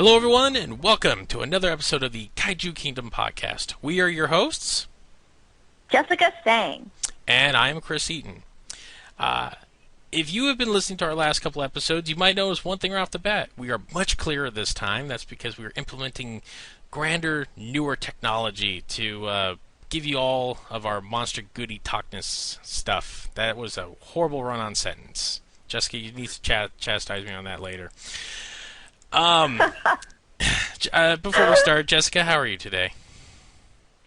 Hello, everyone, and welcome to another episode of the Kaiju Kingdom podcast. We are your hosts, Jessica Sang. And I am Chris Eaton. If you have been listening to our last couple episodes, you might notice one thing right off the bat. We are much clearer this time. That's because we are implementing grander, newer technology to give you all of our monster goody talkness stuff. That was a horrible run-on sentence. Jessica, you need to chastise me on that later. Before we start, Jessica, how are you today?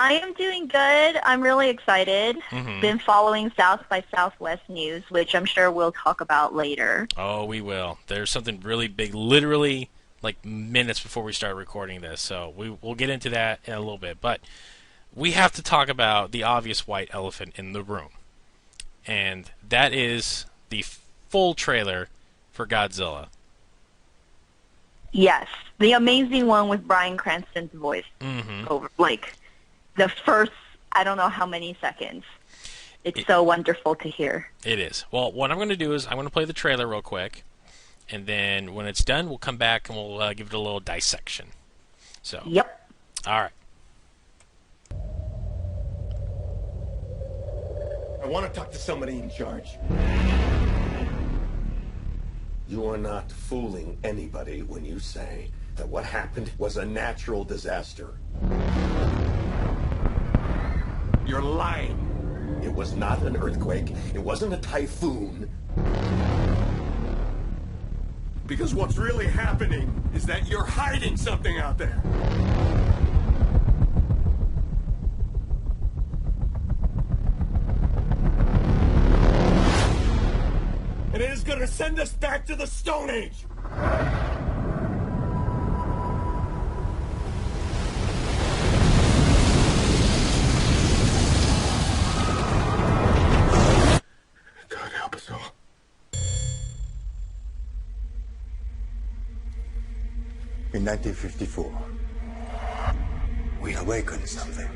I am doing good. I'm really excited. Been following South by Southwest news, which I'm sure we'll talk about later. Oh, we will. There's something really big, literally like minutes before we start recording this, so we'll get into that in a little bit. But we have to talk about the obvious white elephant in the room, and that is the full trailer for Godzilla. Yes, the amazing one with Bryan Cranston's voice over, like, the first, I don't know how many seconds. It's so wonderful to hear. It is. Well, what I'm going to do is I'm going to play the trailer real quick, and then when it's done, we'll come back and we'll give it a little dissection. So. Yep. All right. I want to talk to somebody in charge. You are not fooling anybody when you say that what happened was a natural disaster. You're lying. It was not an earthquake. It wasn't a typhoon. Because what's really happening is that you're hiding something out there. And it is going to send us back to the Stone Age. God help us all. In 1954, we awakened something.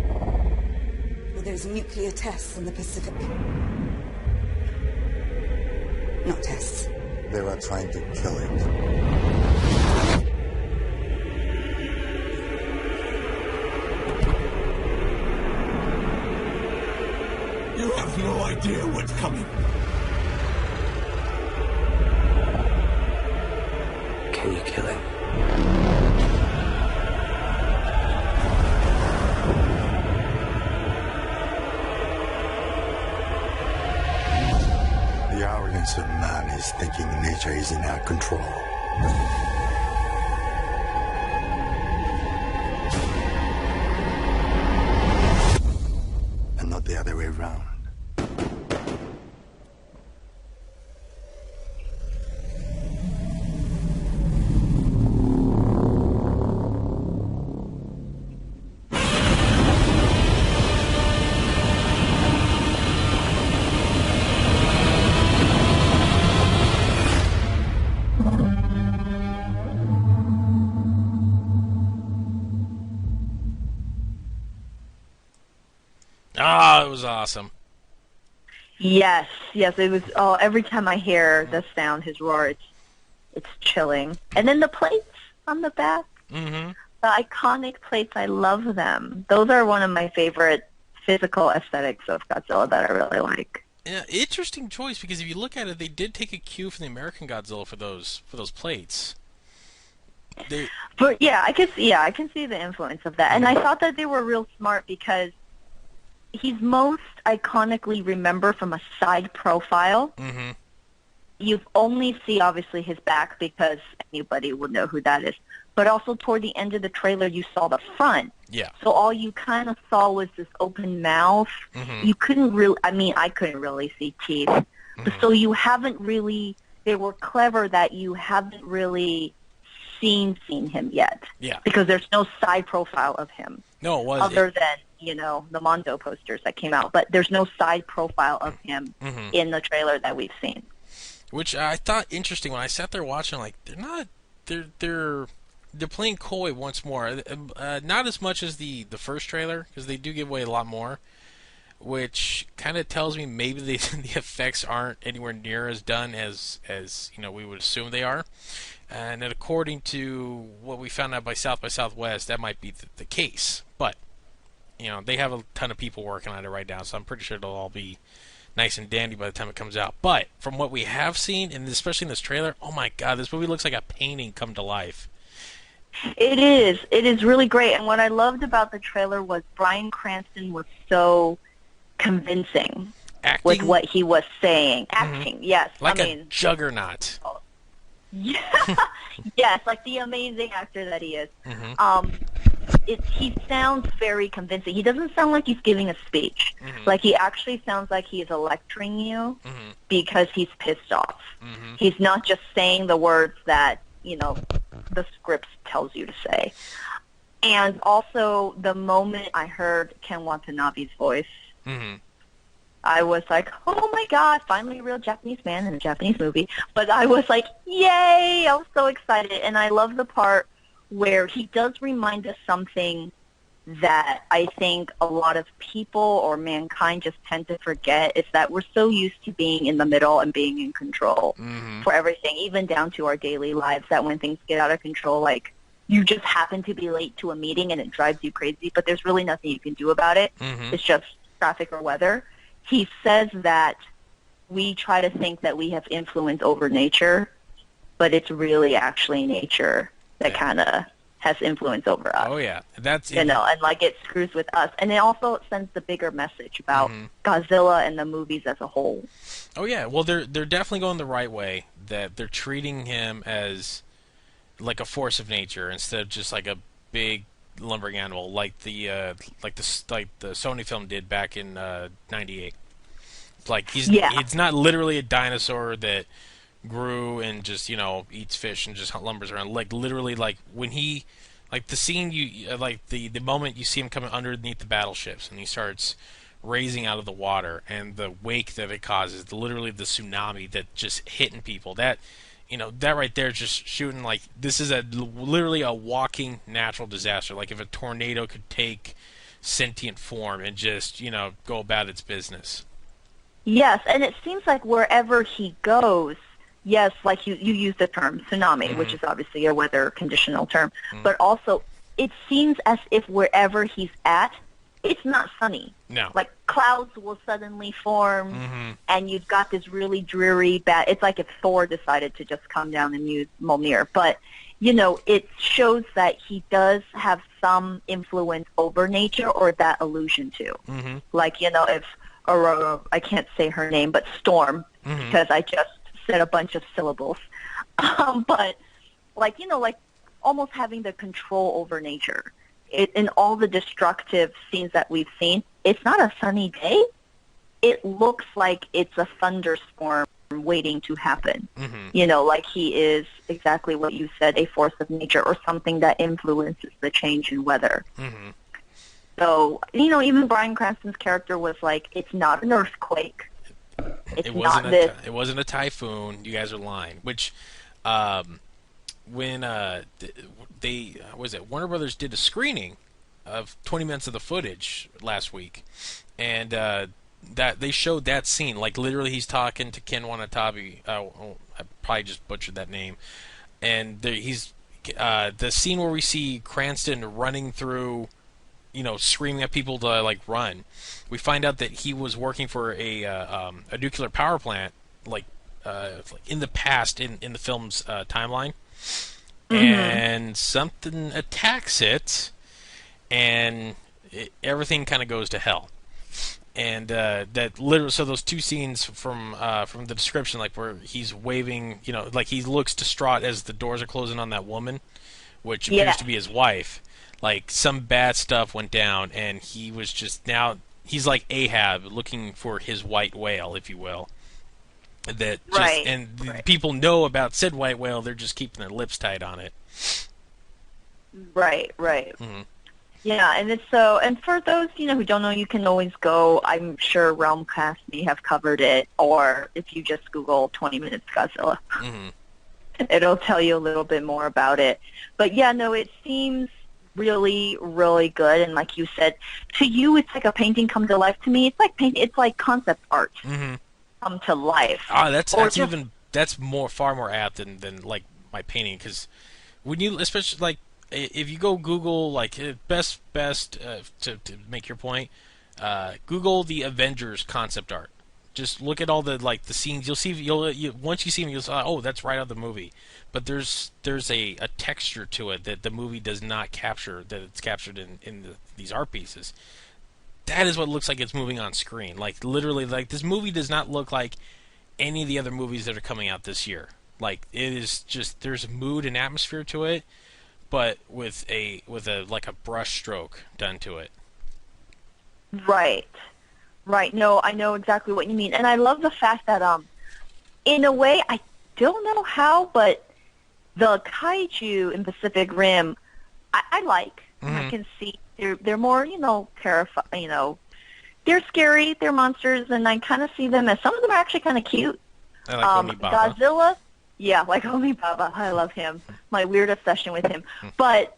Well, there's nuclear tests in the Pacific. Not tests. They were trying to kill it. You have no idea what's coming. Can you kill it? The arrogance of man is thinking nature is in our control. And not the other way around. Oh, it was awesome. Yes, it was. Oh, every time I hear the sound, his roar, it's chilling. And then the plates on the back, the iconic plates, I love them. Those are one of my favorite physical aesthetics of Godzilla that I really like. Yeah, interesting choice, because if you look at it, they did take a cue from the American Godzilla for those plates. But I can see the influence of that, and I thought that they were real smart because he's most iconically remembered from a side profile. You only see, obviously, his back because anybody would know who that is. But also toward the end of the trailer, you saw the front. Yeah. So all you kind of saw was this open mouth. You couldn't really, I couldn't really see teeth. So you haven't really, they were clever that you haven't really seen him yet. Yeah. Because there's no side profile of him. No, it was. Other than, the Muto posters that came out. But there's no side profile of him in the trailer that we've seen. Which I thought interesting when I sat there watching, like, they're playing coy once more. Not as much as the first trailer, because they do give away a lot more. which kind of tells me maybe the effects aren't anywhere near as done as we would assume they are. And then according to what we found out by Southwest, that might be the case. But they have a ton of people working on it right now, so I'm pretty sure it'll all be nice and dandy by the time it comes out. But from what we have seen, and especially in this trailer, oh my god, this movie looks like a painting come to life. It is. It is really great. And what I loved about the trailer was Bryan Cranston was so convincing with what he was saying. Acting, yes. Like a juggernaut. Yeah. Yes, like the amazing actor that he is. He sounds very convincing. He doesn't sound like he's giving a speech. Like he actually sounds like he's lecturing you because he's pissed off. He's not just saying the words that, the script tells you to say. And also, the moment I heard Ken Watanabe's voice, I was like, oh my god, finally a real Japanese man in a Japanese movie. But I was like, yay! I was so excited. And I love the part where he does remind us something that I think a lot of people or mankind just tend to forget, is that we're so used to being in the middle and being in control for everything, even down to our daily lives, that when things get out of control, like you just happen to be late to a meeting and it drives you crazy, but there's really nothing you can do about it. It's just traffic or weather. He says that we try to think that we have influence over nature, but it's really actually nature that kind of has influence over us. Oh yeah, that's and like it screws with us, and it also sends the bigger message about Godzilla and the movies as a whole. Oh yeah, well they're definitely going the right way. That they're treating him as like a force of nature instead of just like a big lumbering animal, like the Sony film did back in '98. Like it's not literally a dinosaur that grew and just eats fish and just lumbers around. Like literally, like when he, like the scene like the moment you see him coming underneath the battleships and he starts raising out of the water and the wake that it causes, literally the tsunami that just hitting people. That that right there, just shooting, like this is literally a walking natural disaster. Like if a tornado could take sentient form and just go about its business. Yes, and it seems like wherever he goes, yes, like you use the term tsunami, which is obviously a weather conditional term, but also it seems as if wherever he's at, it's not sunny. No. Like clouds will suddenly form, and you've got this really dreary it's like if Thor decided to just come down and use Mjolnir. But, it shows that he does have some influence over nature, or that allusion to. Like, if Aurora, I can't say her name, but Storm, because I just said a bunch of syllables. But, like almost having the control over nature. In all the destructive scenes that we've seen, it's not a sunny day. It looks like it's a thunderstorm waiting to happen. Like he is exactly what you said, a force of nature or something that influences the change in weather. So, even Bryan Cranston's character was like, it's not an earthquake. It wasn't a typhoon. You guys are lying. Which, when Warner Brothers did a screening of 20 minutes of the footage last week, and that they showed that scene, like literally he's talking to Ken Watanabe. I probably just butchered that name, and he's the scene where we see Cranston running through, screaming at people to like run. We find out that he was working for a nuclear power plant, like in the past in the film's timeline. And something attacks it, and everything kind of goes to hell. And that literally, so those two scenes from the description, like where he's waving, like he looks distraught as the doors are closing on that woman, which appears to be his wife. Like some bad stuff went down, and he was just he's like Ahab looking for his white whale, if you will. That just, people know about said white whale. They're just keeping their lips tight on it. Right. Yeah, and it's so. And for those who don't know, you can always go. I'm sure Realmcast may have covered it, or if you just Google 20 minutes Godzilla, it'll tell you a little bit more about it. But yeah, no, it seems really, really good. And like you said, to you, it's like a painting come to life. To me, it's like painting. It's like concept art come to life. That's far more apt than like my painting, because when you, especially like if you go Google like best to make your point, Google the Avengers concept art. Just look at all the the scenes. You'll see. Once you see them, you'll say, "Oh, that's right out of the movie." But there's a texture to it that the movie does not capture. That it's captured in these art pieces. That is what looks like it's moving on screen. Like literally, like this movie does not look like any of the other movies that are coming out this year. Like it is just, there's a mood and atmosphere to it, but with a like a brush stroke done to it. Right. Right. No, I know exactly what you mean. And I love the fact that, in a way, I don't know how, but the kaiju in Pacific Rim, I like. I can see they're more, terrifying, they're scary, they're monsters, and I kind of see them as, some of them are actually kind of cute. I like Onibaba. Godzilla, yeah, like Onibaba. I love him. My weird obsession with him. But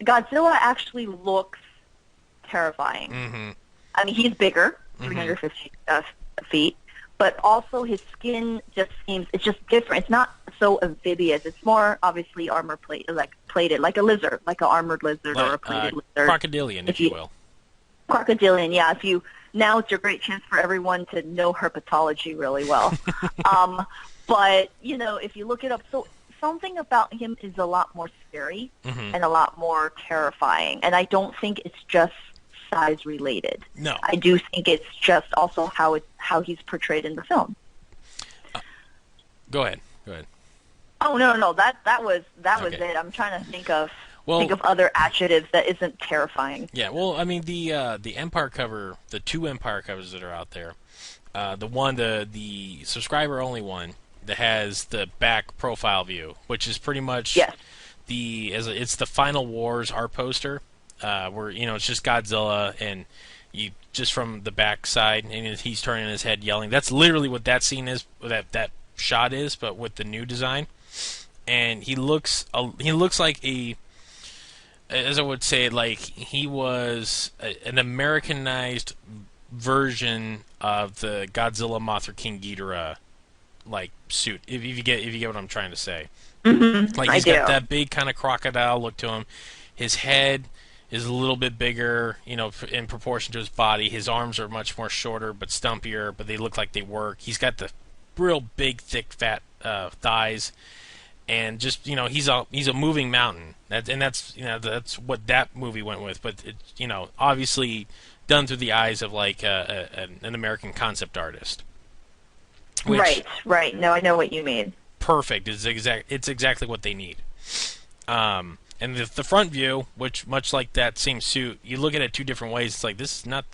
Godzilla actually looks terrifying. I mean, he's bigger, 350 feet, but also his skin just seems, it's just different. It's not so amphibious. It's more obviously plated, like a lizard, like an armored lizard or a plated lizard. Crocodilian, if you will. Crocodilian, yeah. Now it's your great chance for everyone to know herpetology really well. But, if you look it up, so something about him is a lot more scary and a lot more terrifying. And I don't think it's just size related. No, I do think it's just also how he's portrayed in the film. Go ahead. Oh no, that was it. I'm trying to think of other adjectives that isn't terrifying. Yeah, well, I mean the Empire cover, the two Empire covers that are out there, the subscriber only one that has the back profile view, which is pretty much it's the Final Wars art poster. Where it's just Godzilla, and you just from the back side, and he's turning his head, yelling. That's literally what that scene is. That shot is, but with the new design. And he looks like as I would say, like he was an Americanized version of the Godzilla Mothra King Ghidorah like suit. If you get what I'm trying to say. Like he's got that big kind of crocodile look to him. His head is a little bit bigger, in proportion to his body. His arms are much more shorter but stumpier, but they look like they work. He's got the real big, thick, fat thighs, and just he's a moving mountain. That's what that movie went with. But obviously done through the eyes of like an American concept artist. Right. No, I know what you mean. Perfect. It's exactly what they need. And the front view, which much like that same suit, you look at it two different ways. It's like this is not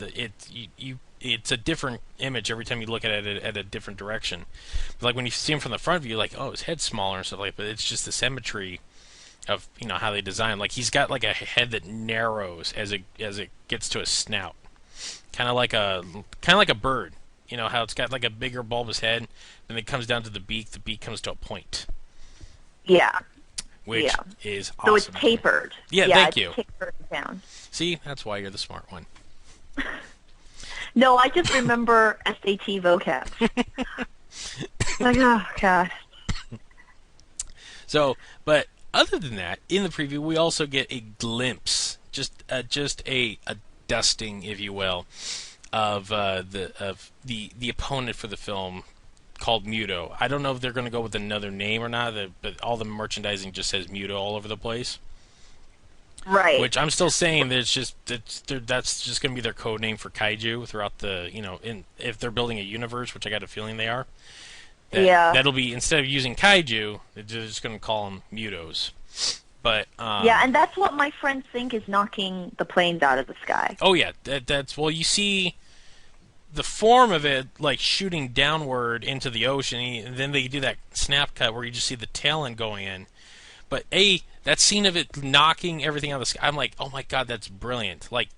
it's a different image every time you look at it at a different direction. But like when you see him from the front view, like his head's smaller and stuff like that. But it's just the symmetry of how they design. Like he's got like a head that narrows as it gets to a snout, kind of like a bird. How it's got like a bigger bulbous head, then it comes down to the beak. The beak comes to a point. Yeah. Which is awesome. So it's tapered. Yeah, thank you. Tapered down. See, that's why you're the smart one. No, I just remember SAT vocab. Like, oh, gosh. So, but other than that, in the preview, we also get a glimpse, just a dusting, if you will, of the opponent for the film, called Muto. I don't know if they're going to go with another name or not, but all the merchandising just says Muto all over the place. Right. Which I'm still saying that's just going to be their code name for Kaiju throughout the, if they're building a universe, which I got a feeling they are. That'll be, instead of using Kaiju, they're just going to call them Mutos. But and that's what my friends think is knocking the planes out of the sky. Oh yeah, that's you see the form of it like shooting downward into the ocean, and then they do that snap cut where you just see the tail end going in. But that scene of it knocking everything out of the sky, I'm like, oh my god, that's brilliant. Like,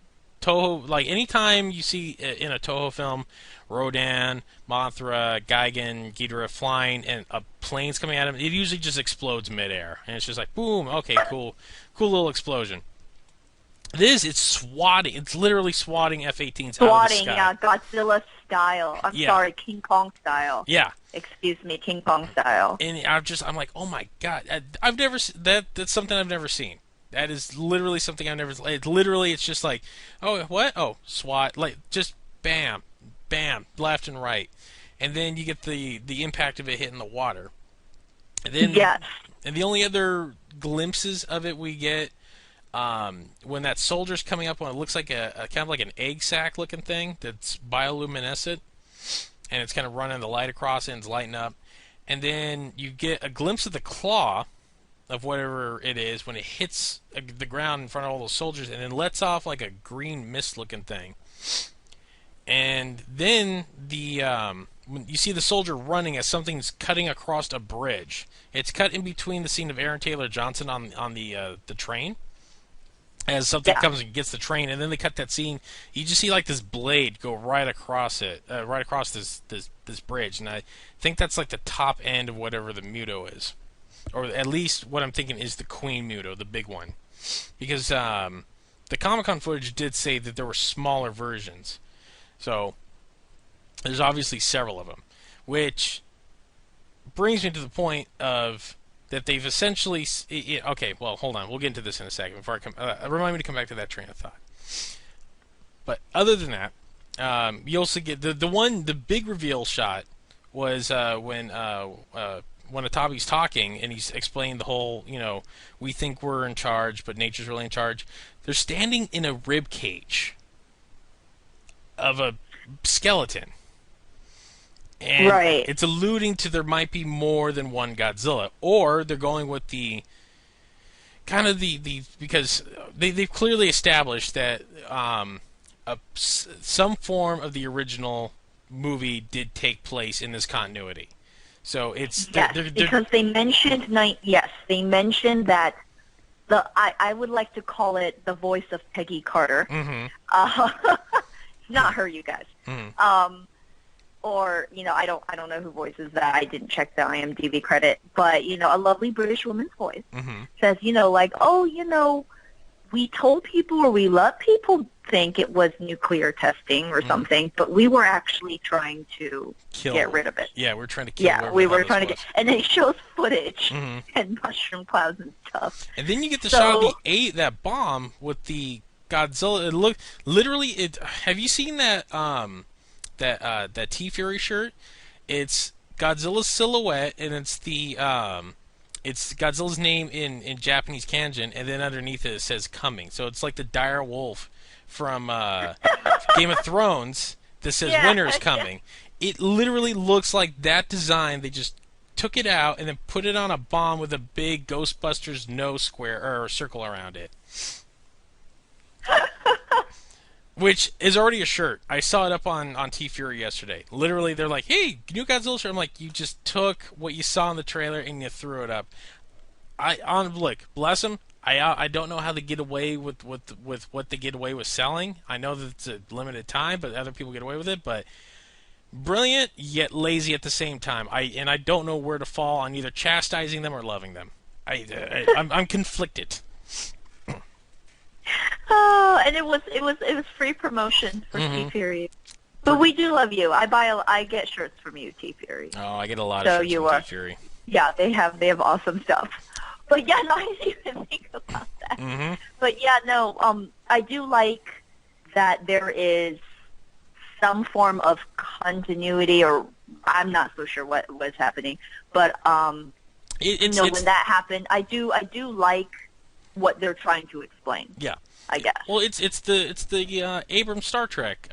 Toho, like anytime you see in a Toho film, Rodan, Mothra, Gigan, Ghidorah flying, and a plane's coming at him, it usually just explodes midair, and it's just like boom, okay, cool little explosion. It's swatting. It's literally swatting F-18s out of the sky. Yeah, Godzilla style. I'm sorry, King Kong style. Yeah. Excuse me, King Kong style. And I'm like, oh my god, I've never that's something I've never seen. That is literally something I've never. It's just like, oh what? Oh, SWAT, like just bam, bam, left and right, and then you get the impact of it hitting the water. And then and the only other glimpses of it we get. When that soldier's coming up, when it looks like a kind of like an egg sac looking thing that's bioluminescent, and it's kind of running the light across it and it's lighting up, and then you get a glimpse of the claw of whatever it is when it hits the ground in front of all those soldiers, and then lets off like a green mist looking thing, and then when you see the soldier running as something's cutting across a bridge. It's cut in between the scene of Aaron Taylor Johnson on the train. As something comes and gets the train, and then they cut that scene, you just see like this blade go right across it, right across this bridge, and I think that's like the top end of whatever the Muto is, or at least what I'm thinking is the Queen Muto, the big one, because the Comic-Con footage did say that there were smaller versions, so there's obviously several of them, which brings me to the point of. That they've essentially... Okay, well, hold on. We'll get into this in a second. Before remind me to come back to that train of thought. But other than that, you also get... The big reveal shot was when Atabi's talking, and he's explaining the whole, we think we're in charge, but nature's really in charge. They're standing in a rib cage of a skeleton. And it's alluding to there might be more than one Godzilla, or they're going with the kind of because they've clearly established that some form of the original movie did take place in this continuity. So it's because they mentioned they mentioned that I would like to call it the voice of Peggy Carter. Mm-hmm. Not her, you guys. Mm-hmm. Or, I don't know who voices that. I didn't check the IMDb credit. But, a lovely British woman's voice says, we told people or we let people think it was nuclear testing or something, but we were actually trying to get rid of it. Yeah, we're trying to kill Yeah, we were trying to get... And it shows footage and mushroom clouds and stuff. And then you get the shot of that bomb with the Godzilla. It looked... Literally, have you seen that... that T-Fury shirt? It's Godzilla's silhouette, and it's it's Godzilla's name in Japanese kanji, and then underneath it says "coming." So it's like the dire wolf from Game of Thrones that says "Winter's coming." It literally looks like that design. They just took it out and then put it on a bomb with a big Ghostbusters no square or circle around it. Which is already a shirt. I saw it up on T-Fury yesterday. Literally, they're like, hey, new Godzilla shirt. I'm like, you just took what you saw in the trailer and you threw it up. Look, bless them. I don't know how they get away with what they get away with selling. I know that it's a limited time, but other people get away with it. But brilliant, yet lazy at the same time. I don't know where to fall on either chastising them or loving them. I'm conflicted. Oh, and it was free promotion for T-Fury. But we do love you. I get shirts from you, T-Fury. Oh, I get a lot of shirts from T-Fury. Yeah, they have awesome stuff. But yeah, no, I didn't even think about that. Mm-hmm. But yeah, no, I do like that there is some form of continuity, or I'm not so sure what was happening. But when that happened, I do like what they're trying to explain. Yeah, I guess. Well, it's the Abrams Star Trek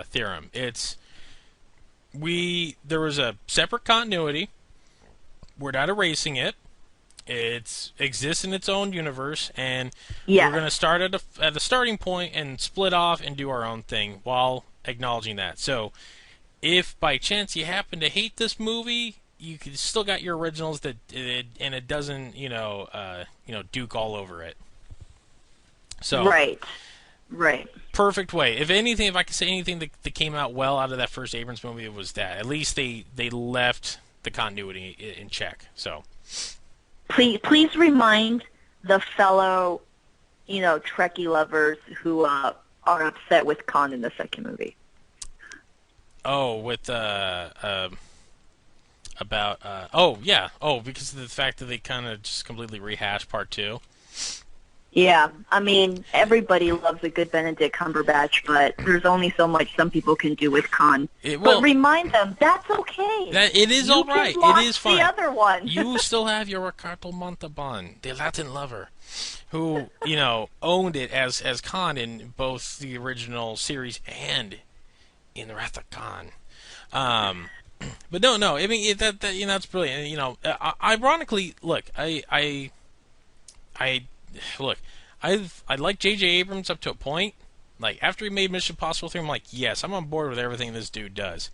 theorem. There was a separate continuity. We're not erasing it. It exists in its own universe, and we're going to start at a starting point and split off and do our own thing while acknowledging that. So, if by chance you happen to hate this movie, you still got your originals and it doesn't, Duke all over it. So, right. Right. Perfect way. If anything, if I could say anything that came out well out of that first Abrams movie, it was that. At least they left the continuity in check. So Please remind the fellow, Trekkie lovers who are upset with Khan in the second movie. oh, with about because of the fact that they kind of just completely rehashed part 2. Yeah, I mean, everybody loves a good Benedict Cumberbatch, but there's only so much some people can do with Khan. But remind them, that's okay. That it is all right. It is fine. The other one. You still have your Ricardo Montalban, the Latin lover, who, owned it as Khan in both the original series and in The Wrath of Khan. But no, I mean, that's brilliant. Ironically, look, I like J.J. Abrams up to a point. Like, after he made Mission Impossible 3, I'm like, yes, I'm on board with everything this dude does.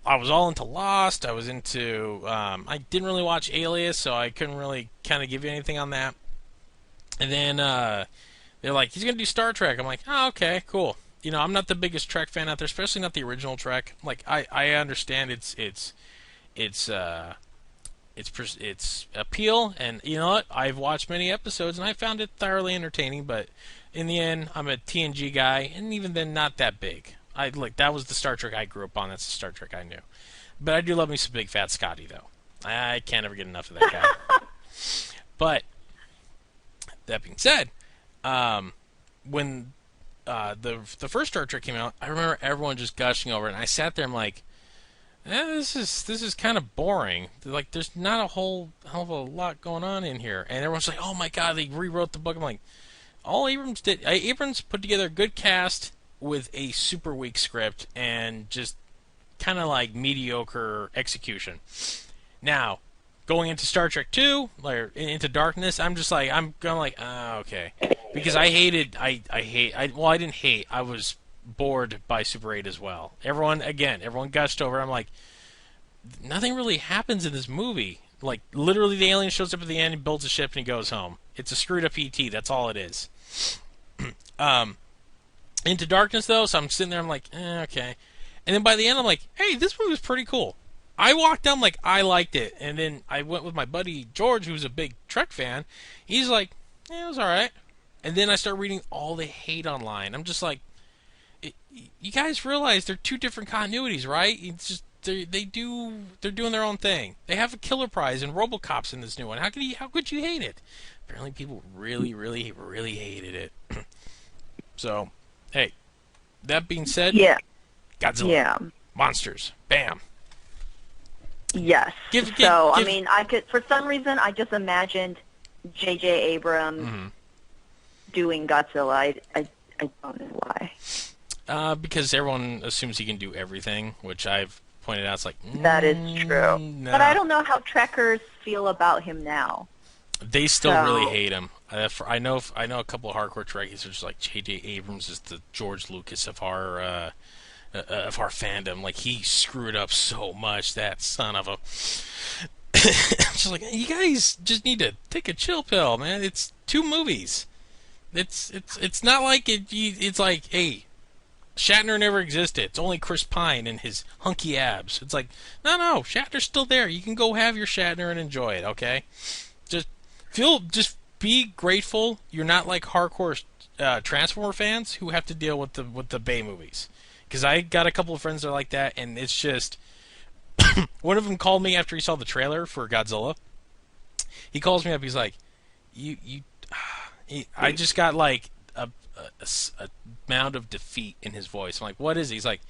I was all into Lost. I was into... I didn't really watch Alias, so I couldn't really kind of give you anything on that. And then they're like, he's going to do Star Trek. I'm like, oh, okay, cool. I'm not the biggest Trek fan out there, especially not the original Trek. Like, I understand its appeal, and you know what? I've watched many episodes, and I found it thoroughly entertaining. But in the end, I'm a TNG guy, and even then, not that big. That was the Star Trek I grew up on. That's the Star Trek I knew. But I do love me some Big Fat Scotty, though. I can't ever get enough of that guy. But that being said, when the first Star Trek came out, I remember everyone just gushing over it, and I sat there and I'm like, this is kind of boring. Like, there's not a whole hell of a lot going on in here. And everyone's like, oh my god, they rewrote the book. I'm like, all Abrams did, Abrams put together a good cast with a super weak script and just kind of like mediocre execution. Now, going into Star Trek 2, like Into Darkness, I'm just like, I'm going like, okay. Because I didn't hate, I was bored by Super 8 as well. Everyone gushed over. I'm like, nothing really happens in this movie. Like, literally the alien shows up at the end and builds a ship and he goes home. It's a screwed up ET, that's all it is. Into Darkness, though, so I'm sitting there, I'm like, okay. And then by the end, I'm like, hey, this movie was pretty cool. I walked down like I liked it, and then I went with my buddy George, who's a big Trek fan. He's like, yeah, it was alright. And then I start reading all the hate online. I'm just like, you guys realize they're two different continuities, right? It's just they're doing their own thing. They have a Killer Prize and RoboCop's in this new one. How could you hate it? Apparently, people really, really, really hated it. So, hey, that being said, yeah, Godzilla, yeah, monsters, bam. Yes. I mean, I could, for some reason, I just imagined J.J. Abrams doing Godzilla. I don't know why. Because everyone assumes he can do everything, which I've pointed out. It's like, that is true. No. But I don't know how Trekkers feel about him now. They still really hate him. I know a couple of hardcore Trekkies are just like, J.J. Abrams is the George Lucas of our fandom. Like, he screwed up so much, that son of a. Just like, you guys just need to take a chill pill, man. It's 2 movies. It's not like it's like, hey, Shatner never existed. It's only Chris Pine and his hunky abs. It's like, no, Shatner's still there. You can go have your Shatner and enjoy it, okay? Just be grateful you're not like hardcore Transformer fans who have to deal with the Bay movies. Because I got a couple of friends that are like that, and it's just... One of them called me after he saw the trailer for Godzilla. He calls me up, he's like, I just got like a mound of defeat in his voice. I'm like, what is it? He's like,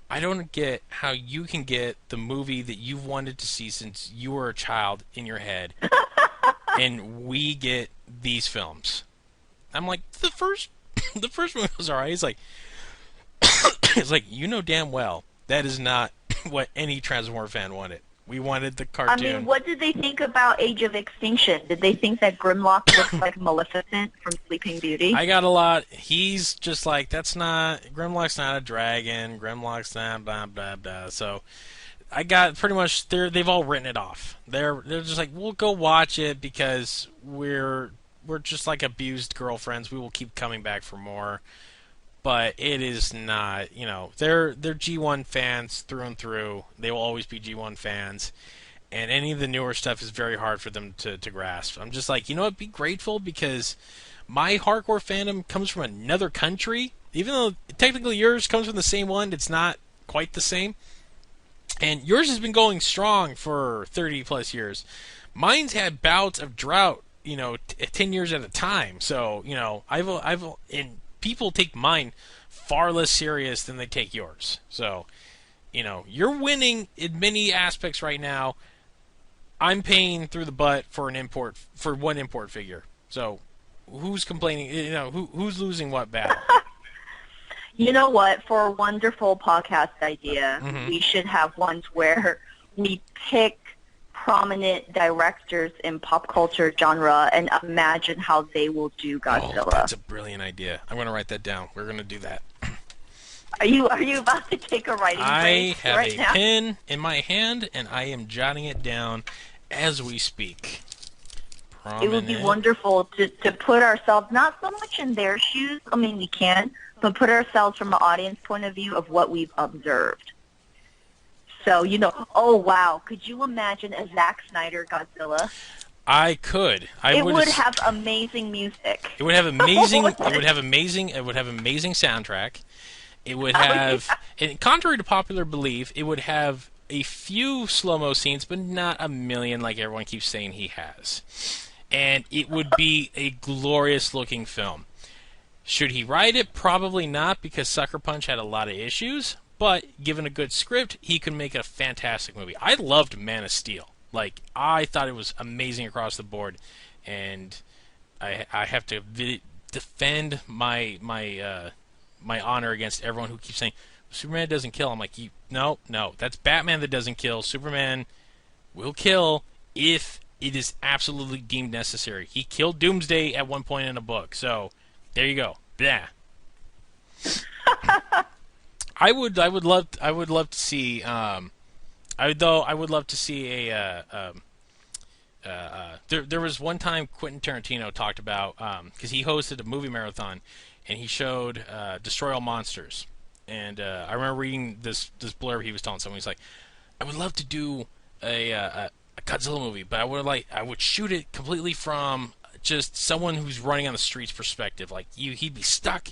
I don't get how you can get the movie that you've wanted to see since you were a child in your head, and we get these films. I'm like, the first one was alright. He's like, it's like, you know damn well that is not what any Transformer fan wanted. We wanted the cartoon. I mean, what did they think about Age of Extinction? Did they think that Grimlock looks like Maleficent from Sleeping Beauty? I got a lot. He's just like, Grimlock's not a dragon. Grimlock's not blah, blah, blah. So I got pretty much, they've all written it off. They're just like, we'll go watch it because we're we're just like abused girlfriends. We will keep coming back for more. But it is not, they're G1 fans through and through. They will always be G1 fans. And any of the newer stuff is very hard for them to grasp. I'm just like, be grateful because my hardcore fandom comes from another country. Even though technically yours comes from the same one, it's not quite the same. And yours has been going strong for 30 plus years. Mine's had bouts of drought, 10 years at a time. So, and people take mine far less serious than they take yours. So, you're winning in many aspects right now. I'm paying through the butt for one import figure. So, who's complaining? Who's losing what battle? You know what? For a wonderful podcast idea, we should have ones where we pick prominent directors in pop culture genre and imagine how they will do Godzilla. Oh, that's a brilliant idea. I'm going to write that down. We're going to do that. Are you about to take a writing break right now? I have a pen in my hand, and I am jotting it down as we speak. It would be wonderful to put ourselves, not so much in their shoes, I mean, we can, but put ourselves from an audience point of view of what we've observed. So, oh, wow, could you imagine a Zack Snyder Godzilla? I could. It would have amazing music. It would have amazing. It would have amazing soundtrack. It would have, and contrary to popular belief, it would have a few slow-mo scenes, but not a million like everyone keeps saying he has. And it would be a glorious-looking film. Should he write it? Probably not, because Sucker Punch had a lot of issues. But given a good script, he could make a fantastic movie. I loved Man of Steel. I thought it was amazing across the board, and I have to defend my honor against everyone who keeps saying Superman doesn't kill. I'm like, no, that's Batman that doesn't kill. Superman will kill if it is absolutely deemed necessary. He killed Doomsday at one point in a book, so there you go. Blah. I would love to see. I would love to see a. There was one time Quentin Tarantino talked about because he hosted a movie marathon, and he showed Destroy All Monsters, and I remember reading this blurb he was telling someone. He's like, I would love to do a Godzilla movie, but I would shoot it completely from just someone who's running on the streets perspective. He'd be stuck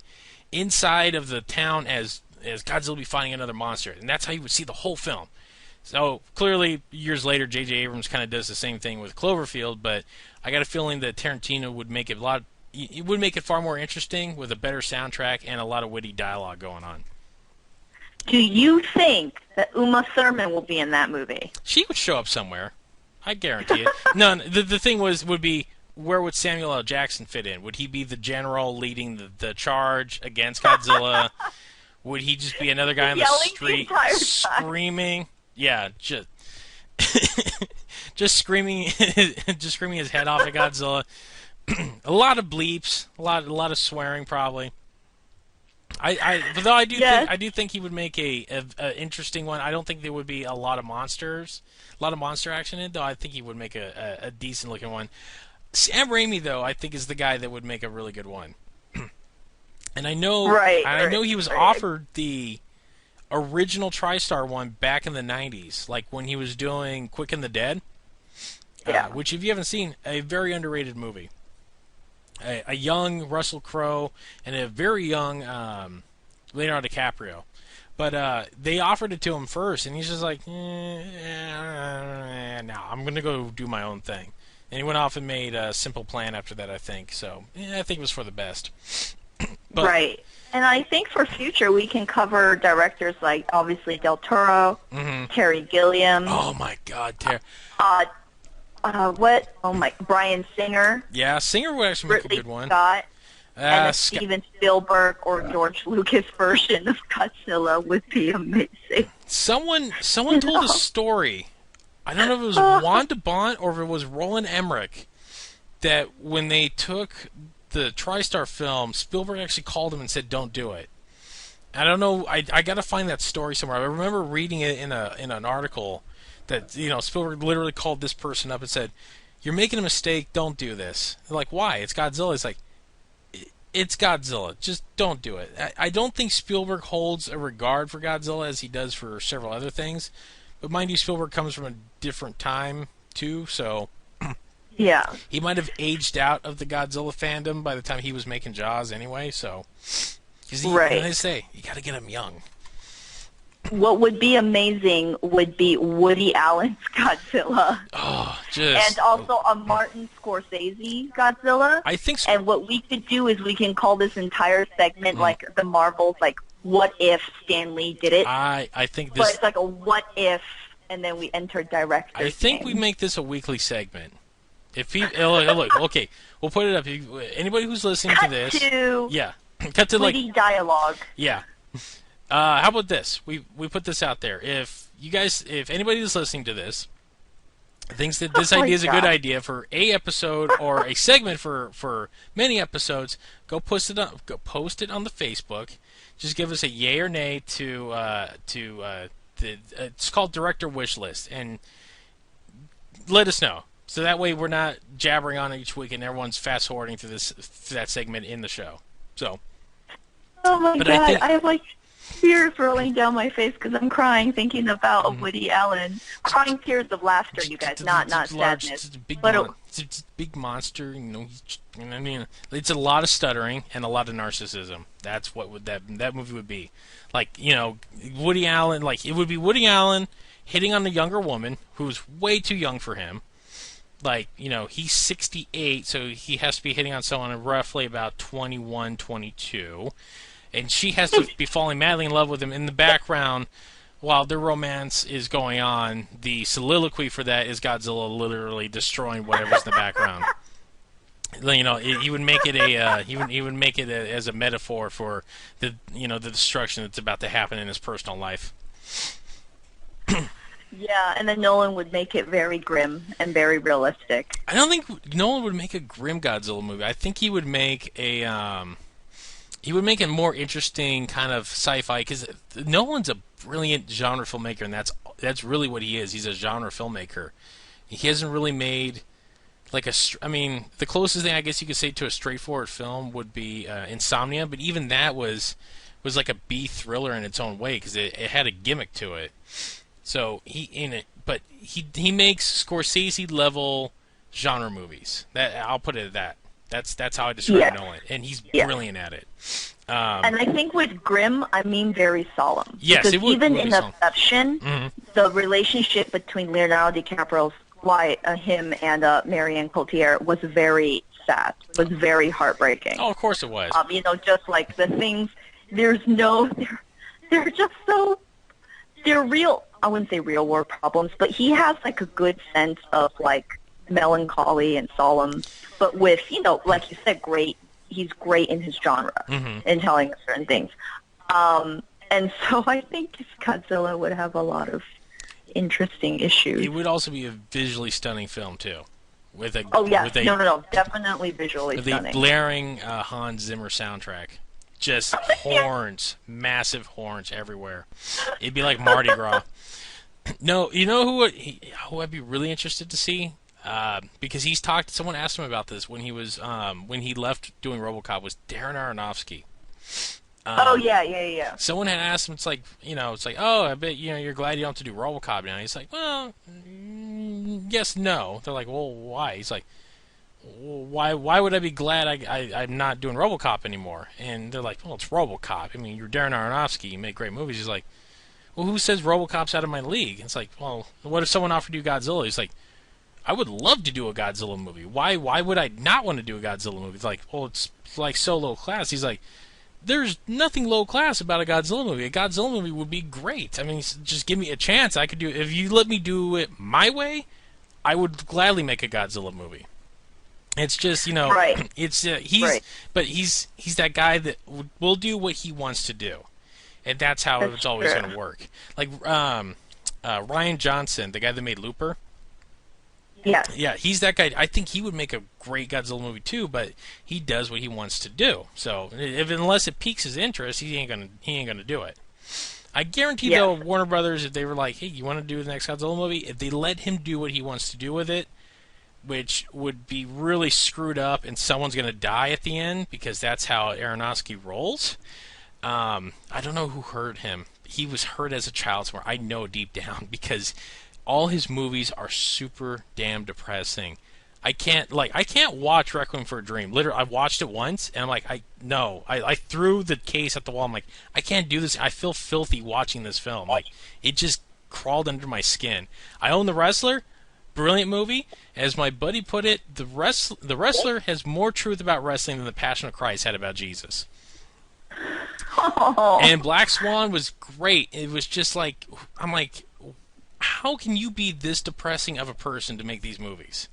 inside of the town as Godzilla be fighting another monster, and that's how you would see the whole film. So clearly, years later, J.J. Abrams kind of does the same thing with Cloverfield, but I got a feeling that Tarantino would make it it would make it far more interesting with a better soundtrack and a lot of witty dialogue going on. Do you think that Uma Thurman will be in that movie? She would show up somewhere. I guarantee it. No, the thing would be, where would Samuel L. Jackson fit in? Would he be the general leading the charge against Godzilla? Would he just be another guy on the street screaming? Yeah, just screaming his head off at Godzilla. A lot of bleeps, a lot of swearing, probably. Though I do think he would make a interesting one. I don't think there would be a lot of monster action in it, though. I think he would make a decent looking one. Sam Raimi, though, I think is the guy that would make a really good one. And I know, he was offered the original TriStar one back in the 90s, like when he was doing Quick and the Dead, which, if you haven't seen, a very underrated movie. A young Russell Crowe and a very young Leonardo DiCaprio. But they offered it to him first, and he's just like, no, I'm going to go do my own thing. And he went off and made a Simple Plan after that, I think. So, I think it was for the best. But, right. And I think for future we can cover directors like, obviously, Del Toro, Terry Gilliam. Oh, my God, Terry. Bryan Singer. Yeah, Singer would actually make a good one. Scott, and a Steven Spielberg or George Lucas version of Godzilla would be amazing. Someone told a story. I don't know if it was Juan de Bont or if it was Roland Emmerich, that when they took the TriStar film, Spielberg actually called him and said, "Don't do it." I don't know. I got to find that story somewhere. I remember reading it in an article that Spielberg literally called this person up and said, you're making a mistake. Don't do this. They're like, why? It's Godzilla. It's like, it's Godzilla. Just don't do it. I don't think Spielberg holds a regard for Godzilla as he does for several other things. But mind you, Spielberg comes from a different time, too, so... Yeah. He might have aged out of the Godzilla fandom by the time he was making Jaws anyway, so... Right. What did I say? You gotta get him young. What would be amazing would be Woody Allen's Godzilla. Oh, just... And also a Martin Scorsese Godzilla. I think so. And what we could do is we can call this entire segment like the Marvels, like, what if Stan Lee did it? I think this... But it's like a what if, and then we enter director's I think name. we make this a weekly segment. If he... look, okay, we'll put it up. Anybody who's listening to this... Yeah. Cut to, witty dialogue. Yeah. How about this? We put this out there. If anybody who's listening to this thinks that this idea is a good idea for a episode or a segment for many episodes, go post it on the Facebook. Just give us a yay or nay to it's called Director Wish List, and let us know. So that way we're not jabbering on it each week and everyone's fast forwarding through that segment in the show. So. Oh my God! I have like tears rolling down my face because I'm crying thinking about Woody Allen. Crying tears of laughter, you guys, not sadness. It's a big monster. You know, I mean, it's a lot of stuttering and a lot of narcissism. That's what that movie would be. Like, you know, Woody Allen. Like, it would be Woody Allen hitting on the younger woman who's way too young for him. Like, you know, he's 68, so he has to be hitting on someone roughly about 21, 22. And she has to be falling madly in love with him in the background while their romance is going on. The soliloquy for that is Godzilla literally destroying whatever's in the background. You know, he would make it he would make it as a metaphor for the destruction that's about to happen in his personal life. Yeah, and then Nolan would make it very grim and very realistic. I don't think Nolan would make a grim Godzilla movie. I think he would make a more interesting kind of sci-fi, because Nolan's a brilliant genre filmmaker, and that's really what he is. He's a genre filmmaker. He hasn't really made like the closest thing I guess you could say to a straightforward film would be Insomnia, but even that was like a B thriller in its own way because it had a gimmick to it. So he makes Scorsese level genre movies. That I'll put it at that. That's how I describe Nolan, and he's brilliant at it. And I think with grim, I mean very solemn. Yes, because it would. Even in Inception, the relationship between Leonardo DiCaprio's him and Marianne Cotillard was very sad. Was very heartbreaking. Oh, of course it was. You know, just like the things. They're just so. They're real. I wouldn't say real world problems, but he has like a good sense of like melancholy and solemn, but with, you know, like you said, he's great in his genre in telling us certain things. And so I think Godzilla would have a lot of interesting issues. It would also be a visually stunning film too. Definitely visually stunning. With a blaring Hans Zimmer soundtrack. Just horns, massive horns everywhere. It'd be like Mardi Gras. No, you know who I'd be really interested to see? Because someone asked him about this when he left doing RoboCop, was Darren Aronofsky. Yeah. Someone had asked him, it's like, oh, I bet, you're glad you don't have to do RoboCop now. He's like, well, yes, no. They're like, well, why? He's like, why would I be glad I'm not doing RoboCop anymore? And they're like, well, it's RoboCop. I mean, you're Darren Aronofsky. You make great movies. He's like, well, who says RoboCop's out of my league? It's like, well, what if someone offered you Godzilla? He's like, I would love to do a Godzilla movie. Why would I not want to do a Godzilla movie? It's like, well, it's like so low class. He's like, there's nothing low class about a Godzilla movie. A Godzilla movie would be great. I mean, just give me a chance. I could do it. If you let me do it my way, I would gladly make a Godzilla movie. It's just, right. It's but he's that guy that will do what he wants to do, and that's how it's always going to work. Like Rian Johnson, the guy that made Looper. Yeah, he's that guy. I think he would make a great Godzilla movie too, but he does what he wants to do. So unless it piques his interest, he ain't gonna do it. I guarantee though, Warner Brothers, if they were like, hey, you want to do the next Godzilla movie, if they let him do what he wants to do with it, which would be really screwed up, and someone's going to die at the end because that's how Aronofsky rolls. I don't know who hurt him. He was hurt as a child somewhere. I know deep down because all his movies are super damn depressing. I can't watch Requiem for a Dream. Literally, I watched it once and I'm like, I threw the case at the wall. I'm like, I can't do this. I feel filthy watching this film. Like, it just crawled under my skin. I own The Wrestler. Brilliant movie. As my buddy put it, the Wrestler has more truth about wrestling than The Passion of Christ had about Jesus. Oh. And Black Swan was great. It was just like, I'm like, how can you be this depressing of a person to make these movies?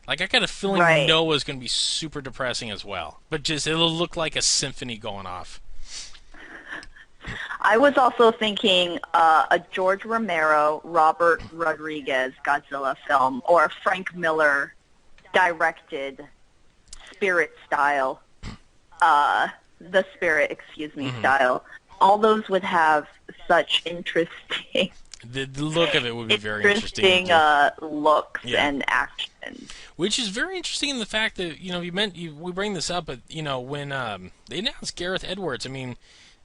Like, I got a feeling Right. Noah's going to be super depressing as well. But just, it'll look like a symphony going off. I was also thinking a George Romero, Robert Rodriguez Godzilla film, or a Frank Miller directed Spirit style, the Spirit, style. All those would have such interesting, The look of it would be very interesting. looks Yeah. and actions. Which is very interesting in the fact that, we bring this up, but, when they announced Gareth Edwards, I mean,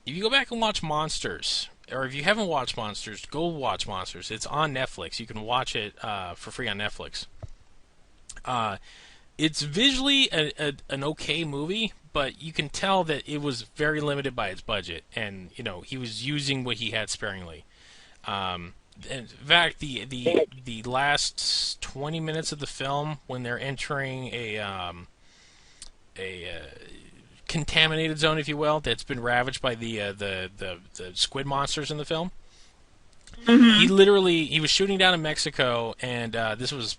if you go back and watch Monsters, or if you haven't watched Monsters, go watch Monsters. It's on Netflix. You can watch it for free on Netflix. It's visually an okay movie, but you can tell that it was very limited by its budget, and he was using what he had sparingly. In fact, the last 20 minutes of the film, when they're entering a contaminated zone, if you will, that's been ravaged by the squid monsters in the film. Mm-hmm. He was shooting down in Mexico, and this was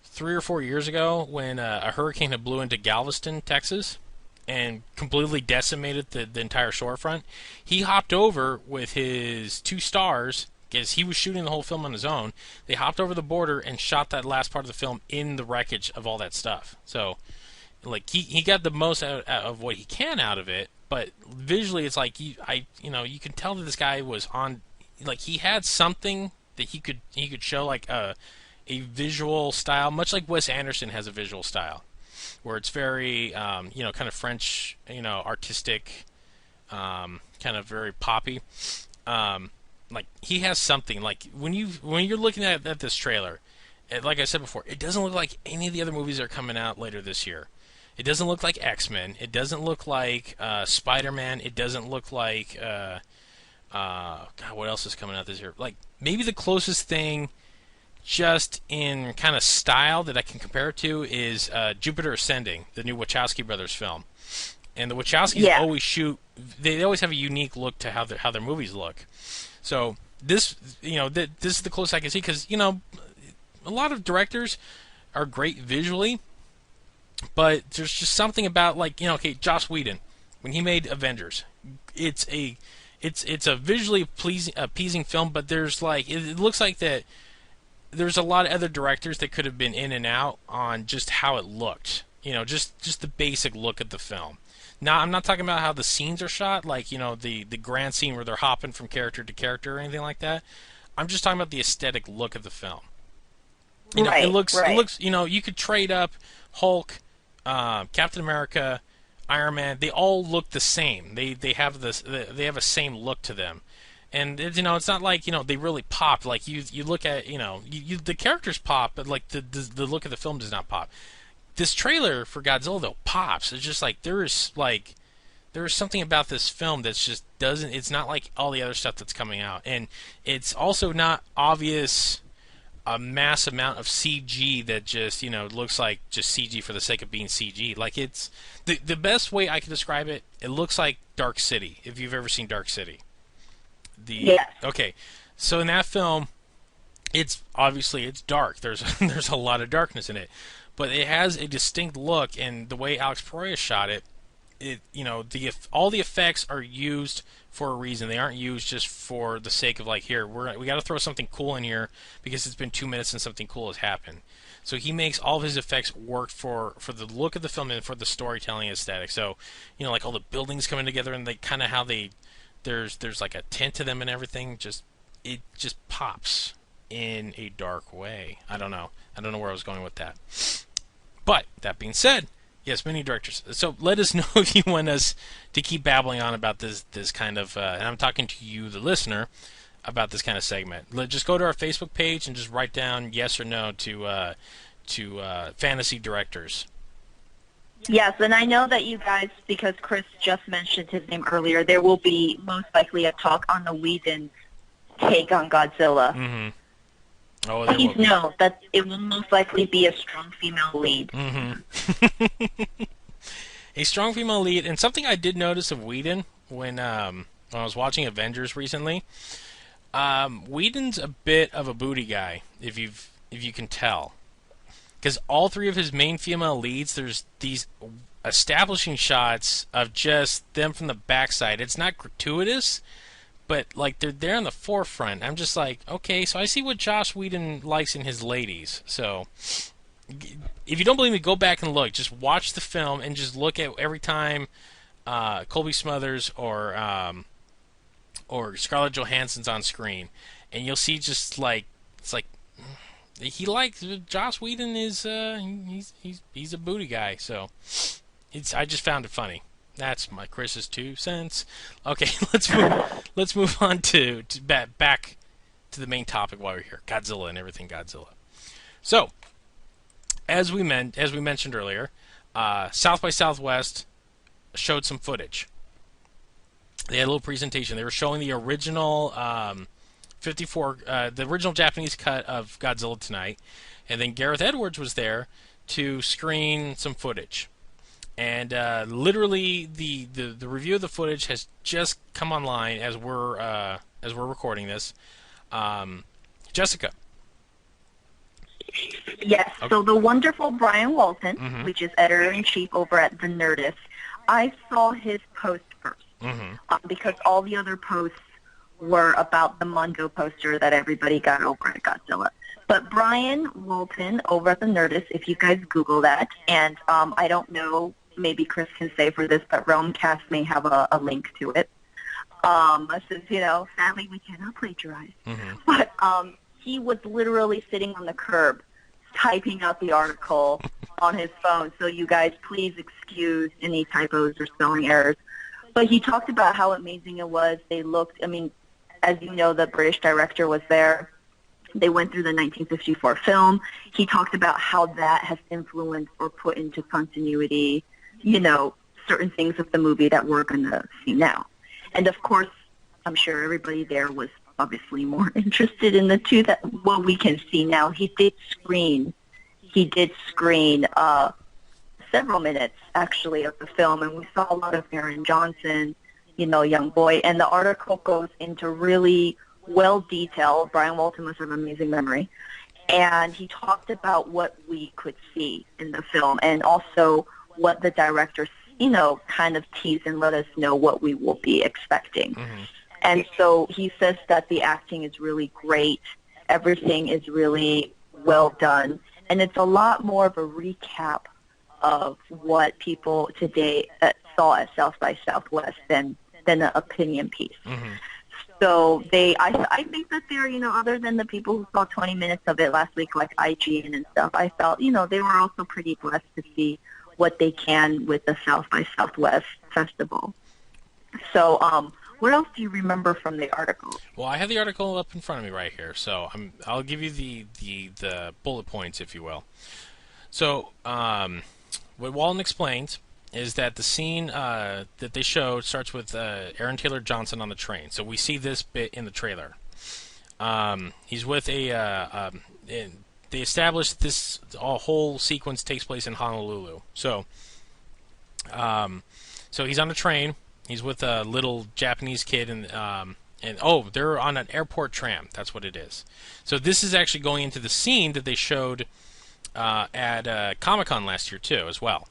3 or 4 years ago when a hurricane had blew into Galveston, Texas, and completely decimated the entire shorefront. He hopped over with his 2 stars, because he was shooting the whole film on his own. They hopped over the border and shot that last part of the film in the wreckage of all that stuff. So, like, he got the most out of what he can out of it, but visually it's like, you can tell that this guy was on, like, he had something that he could show, like a visual style, much like Wes Anderson has a visual style, where it's very, kind of French, artistic, kind of very poppy. Like, he has something. Like, when you're looking at this trailer, like I said before, it doesn't look like any of the other movies that are coming out later this year. It doesn't look like X-Men. It doesn't look like Spider-Man. It doesn't look like God, what else is coming out this year? Like, maybe the closest thing, just in kind of style, that I can compare it to is Jupiter Ascending, the new Wachowski brothers film. And the Wachowskis always they always have a unique look to how their movies look. So this is the closest I can see, because a lot of directors are great visually, but there's just something about, like, Joss Whedon, when he made Avengers, it's a visually appeasing film, but there's like, it looks like that there's a lot of other directors that could have been in and out on just how it looked, just the basic look at the film. Now, I'm not talking about how the scenes are shot, like, the grand scene where they're hopping from character to character or anything like that. I'm just talking about the aesthetic look of the film. It looks, you could trade up Hulk, Captain America, Iron Man. They all look the same. They have a same look to them. And it's not like they really pop. Like, you look at the characters pop, but like the look of the film does not pop. This trailer for Godzilla, though, pops. It's just like there is something about this film that's just doesn't. It's not like all the other stuff that's coming out, and it's also not obvious a mass amount of CG that just looks like just CG for the sake of being CG. Like, it's the best way I can describe it. It looks like Dark City, if you've ever seen Dark City. Okay, so in that film, it's dark. There's a lot of darkness in it, but it has a distinct look, and the way Alex Proyas shot it, all the effects are used for a reason. They aren't used just for the sake of, like, here we got to throw something cool in here because it's been 2 minutes and something cool has happened. So he makes all of his effects work for the look of the film and for the storytelling aesthetic. So like all the buildings coming together and kind of how there's like a tint to them and everything. It just pops. in a dark way. I don't know where I was going with that. But that being said, yes, many directors. So let us know if you want us to keep babbling on about this kind of, and I'm talking to you, the listener, about this kind of segment. Just go to our Facebook page and just write down yes or no to fantasy directors. Yes, and I know that you guys, because Chris just mentioned his name earlier, there will be most likely a talk on the Whedon take on Godzilla. Mm-hmm. Oh, please know that it will most likely be a strong female lead. Mm-hmm. A strong female lead, and something I did notice of Whedon when I was watching Avengers recently. Whedon's a bit of a booty guy, if you can tell, because all three of his main female leads, there's these establishing shots of just them from the backside. It's not gratuitous, but like they're there in the forefront. I'm just like, okay, so I see what Joss Whedon likes in his ladies. So if you don't believe me, go back and look. Just watch the film and just look at every time Colby Smuthers or Scarlett Johansson's on screen, and you'll see just like it's like he likes Joss Whedon is he's a booty guy. So I just found it funny. That's my Chris's 2 cents. Okay, let's move on to back to the main topic while we're here, Godzilla and everything Godzilla. So, as we mentioned earlier, South by Southwest showed some footage. They had a little presentation. They were showing the original 54, the original Japanese cut of Godzilla Tonight, and then Gareth Edwards was there to screen some footage. And literally, the review of the footage has just come online as we're recording this. Jessica. Yes. Okay. So the wonderful Brian Walton, mm-hmm. which is editor-in-chief over at The Nerdist, I saw his post first mm-hmm. Because all the other posts were about the Mondo poster that everybody got over at Godzilla. But Brian Walton over at The Nerdist, if you guys Google that, and I don't know, maybe Chris can say for this, but Realmcast may have a link to it. Since, sadly we cannot plagiarize. Mm-hmm. But he was literally sitting on the curb typing out the article on his phone. So you guys please excuse any typos or spelling errors. But he talked about how amazing it was. They looked, as you know, the British director was there. They went through the 1954 film. He talked about how that has influenced or put into continuity, certain things of the movie that we're going to see now. And, of course, I'm sure everybody there was obviously more interested in the two that what we can see now. He did screen several minutes, actually, of the film, and we saw a lot of Aaron Johnson, young boy. And the article goes into really well-detailed. Brian Walton must have an amazing memory. And he talked about what we could see in the film and also what the director, kind of teased and let us know what we will be expecting. Mm-hmm. And so he says that the acting is really great. Everything is really well done. And it's a lot more of a recap of what people today saw at South by Southwest than an opinion piece. Mm-hmm. So I think that they're, other than the people who saw 20 minutes of it last week, like IGN and stuff, I felt, they were also pretty blessed to see what they can with the South by Southwest festival. So, what else do you remember from the article? Well, I have the article up in front of me right here, so I'll give you the bullet points, if you will. So, what Walton explains is that the scene that they showed starts with Aaron Taylor Johnson on the train. So we see this bit in the trailer. He's with they established this whole sequence takes place in Honolulu. So he's on a train. He's with a little Japanese kid, and they're on an airport tram. That's what it is. So this is actually going into the scene that they showed at Comic-Con last year too, as well.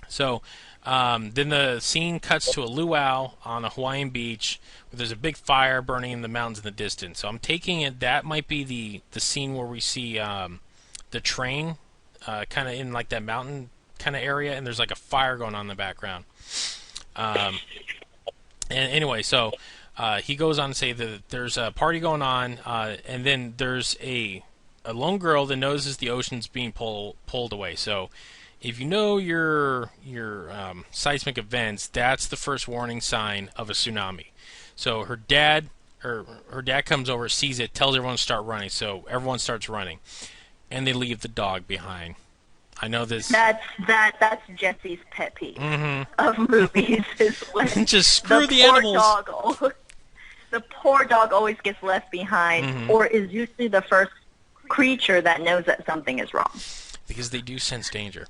So then the scene cuts to a luau on a Hawaiian beach where there's a big fire burning in the mountains in the distance. So I'm taking it that might be the scene where we see the train kind of in like that mountain kind of area, and there's like a fire going on in the background. And anyway, so he goes on to say that there's a party going on, and then there's a lone girl that notices the ocean's being pulled away. So if you know your seismic events, that's the first warning sign of a tsunami. So her dad comes over, sees it, tells everyone to start running. So everyone starts running, and they leave the dog behind. I know this. That's Jesse's pet peeve of movies. Is when just screw the animals. The poor dog always gets left behind, or is usually the first creature that knows that something is wrong. Because they do sense danger.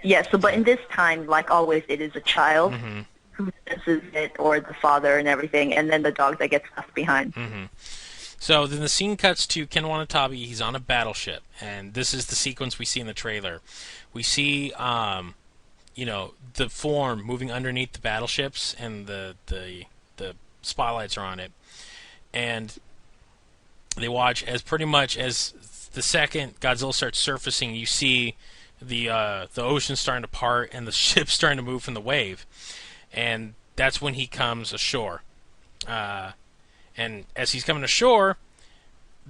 Yes, but in this time, like always, it is a child who senses it, or the father and everything, and then the dog that gets left behind. So then the scene cuts to Ken Watanabe. He's on a battleship, and this is the sequence we see in the trailer. We see, the form moving underneath the battleships, and the spotlights are on it, and they watch as pretty much as the second Godzilla starts surfacing, you see the ocean starting to part and the ship starting to move from the wave, and that's when he comes ashore. And as he's coming ashore,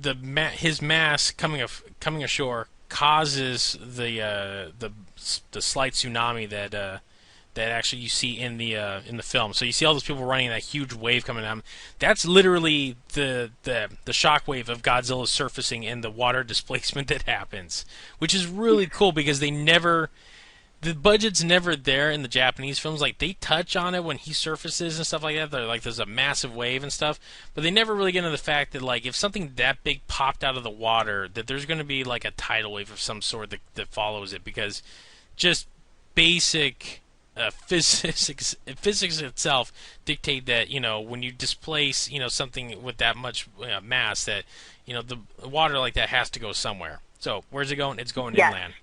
his mass coming ashore causes the slight tsunami that actually you see in the film. So you see all those people running, that huge wave coming down. That's literally the shock wave of Godzilla surfacing and the water displacement that happens, which is really cool because the budget's never there in the Japanese films. Like, they touch on it when he surfaces and stuff like that. They're like, there's a massive wave and stuff, but they never really get into the fact that, like, if something that big popped out of the water, that there's going to be like a tidal wave of some sort that follows it, because just basic physics itself dictate that, when you displace, something with that much mass, that, the water like that has to go somewhere. So where's it going? It's going inland.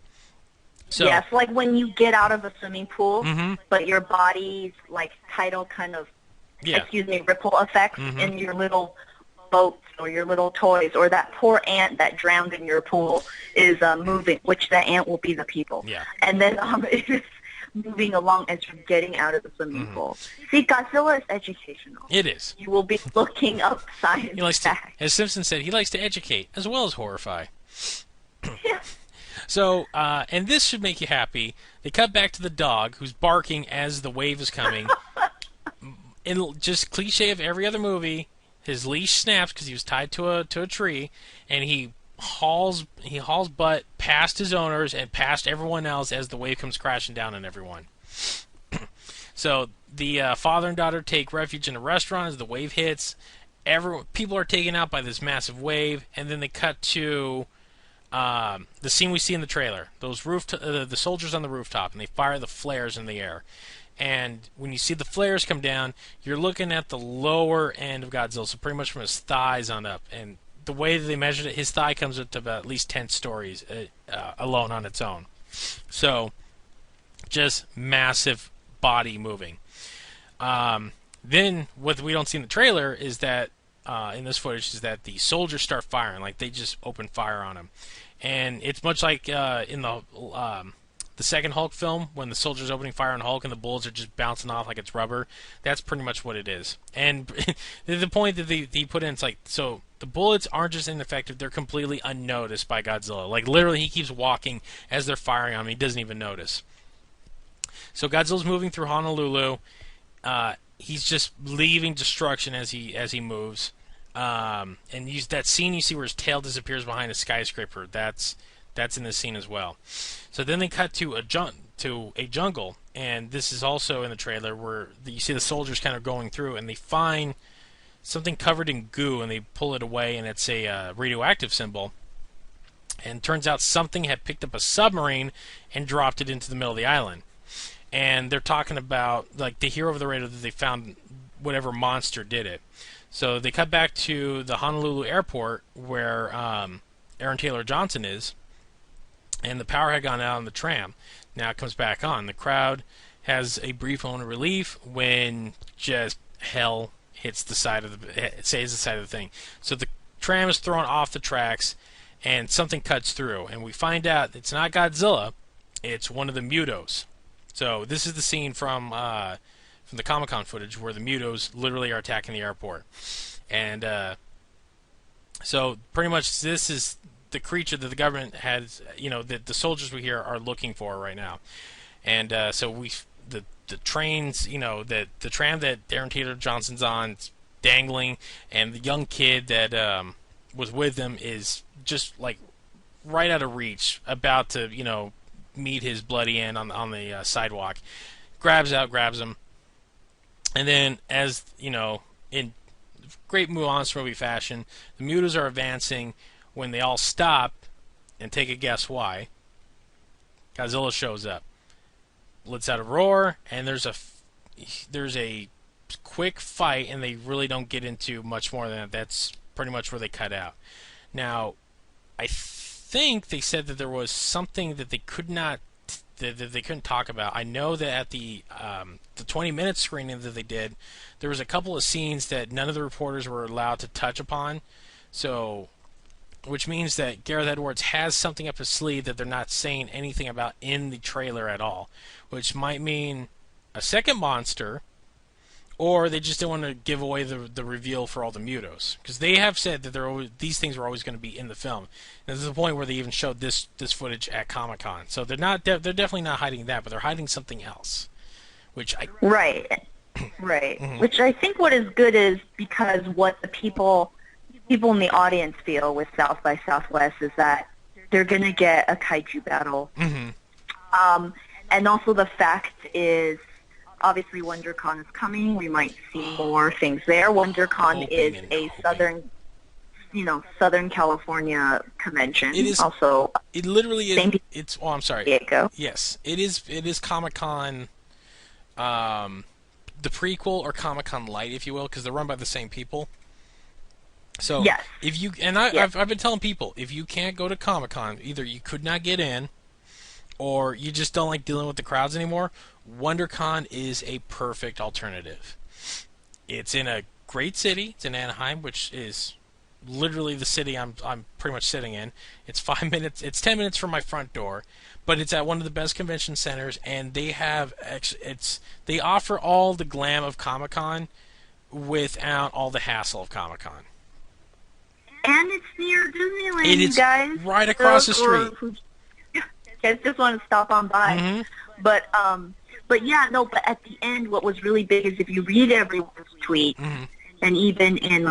So, yes, like when you get out of a swimming pool, but your body's like tidal kind of, ripple effects in your little boats or your little toys, or that poor ant that drowned in your pool is moving, which that ant will be the people. Yeah. And then it's moving along as you're getting out of the swimming pool. See, Godzilla is educational. It is. You will be looking up science facts. As Simpson said, he likes to educate as well as horrify. Yeah. So, and this should make you happy. They cut back to the dog, who's barking as the wave is coming. In just cliche of every other movie, his leash snaps because he was tied to a tree, and he hauls butt past his owners and past everyone else as the wave comes crashing down on everyone. So the father and daughter take refuge in a restaurant as the wave hits. People are taken out by this massive wave, and then they cut to the scene we see in the trailer. Those the soldiers on the rooftop, and they fire the flares in the air. And when you see the flares come down, you're looking at the lower end of Godzilla, so pretty much from his thighs on up. And the way that they measured it, his thigh comes up to about at least 10 stories alone on its own. So, just massive body moving. Then, what we don't see in the trailer is that, in this footage, is that the soldiers start firing. Like, they just open fire on him. And it's much like in the second Hulk film, when the soldiers opening fire on Hulk and the bullets are just bouncing off like it's rubber. That's pretty much what it is. And the point that he put in, it's like, so the bullets aren't just ineffective, they're completely unnoticed by Godzilla. Like, literally, he keeps walking as they're firing on him. He doesn't even notice. So Godzilla's moving through Honolulu. He's just leaving destruction as he moves. And that scene you see where his tail disappears behind a skyscraper, that's in this scene as well. So then they cut to a jungle, and this is also in the trailer, where you see the soldiers kind of going through, and they find something covered in goo, and they pull it away, and it's a radioactive symbol. And it turns out something had picked up a submarine and dropped it into the middle of the island. And they're talking about, like, they hear over the radio that they found whatever monster did it. So they cut back to the Honolulu airport, where Aaron Taylor Johnson is, and the power had gone out on the tram. Now it comes back on. The crowd has a brief moment of relief when just hell hits the side of the thing. So the tram is thrown off the tracks, and something cuts through, and we find out it's not Godzilla, it's one of the Mutos. So this is the scene from from the Comic-Con footage where the Mutos literally are attacking the airport. And so pretty much this is the creature that the government has, that the soldiers we here are looking for right now. And so the trains, the tram that Darren Taylor Johnson's on, it's dangling, and the young kid that was with them is just like right out of reach, about to meet his bloody end on the sidewalk. Grabs him, and then as in great monster movie fashion, the Mutos are advancing. When they all stop, and take a guess why, Godzilla shows up, lets out a roar, and there's a quick fight, and they really don't get into much more than that. That's pretty much where they cut out. Now, I think they said that there was something that they couldn't talk about. I know that at the 20-minute screening that they did, there was a couple of scenes that none of the reporters were allowed to touch upon. So, which means that Gareth Edwards has something up his sleeve that they're not saying anything about in the trailer at all, which might mean a second monster, or they just don't want to give away the reveal for all the Mutos, because they have said that these things were always going to be in the film. And there's a point where they even showed this footage at Comic-Con, so they're definitely not hiding that, but they're hiding something else, which right, Mm-hmm. Which I think what is good is because what the people in the audience feel with South by Southwest is that they're going to get a kaiju battle. Mm-hmm. And also the fact is, obviously WonderCon is coming. We might see more things there. WonderCon is a Southern California convention. It is also. It literally is. It's. Oh, I'm sorry. Diego. Yes, it is. It is Comic-Con, the prequel, or Comic-Con Light, if you will, because they're run by the same people. So yes. If you I've been telling people, if you can't go to Comic-Con, either you could not get in, or you just don't like dealing with the crowds anymore, WonderCon is a perfect alternative. It's in a great city. It's in Anaheim, which is literally the city I'm pretty much sitting in. It's 5 minutes. It's 10 minutes from my front door, but it's at one of the best convention centers, and they offer all the glam of Comic-Con without all the hassle of Comic-Con. And it's near Disneyland, it is guys. Right across the street. Guys just want to stop on by. Mm-hmm. But at the end, what was really big is if you read everyone's tweet, mm-hmm. and even in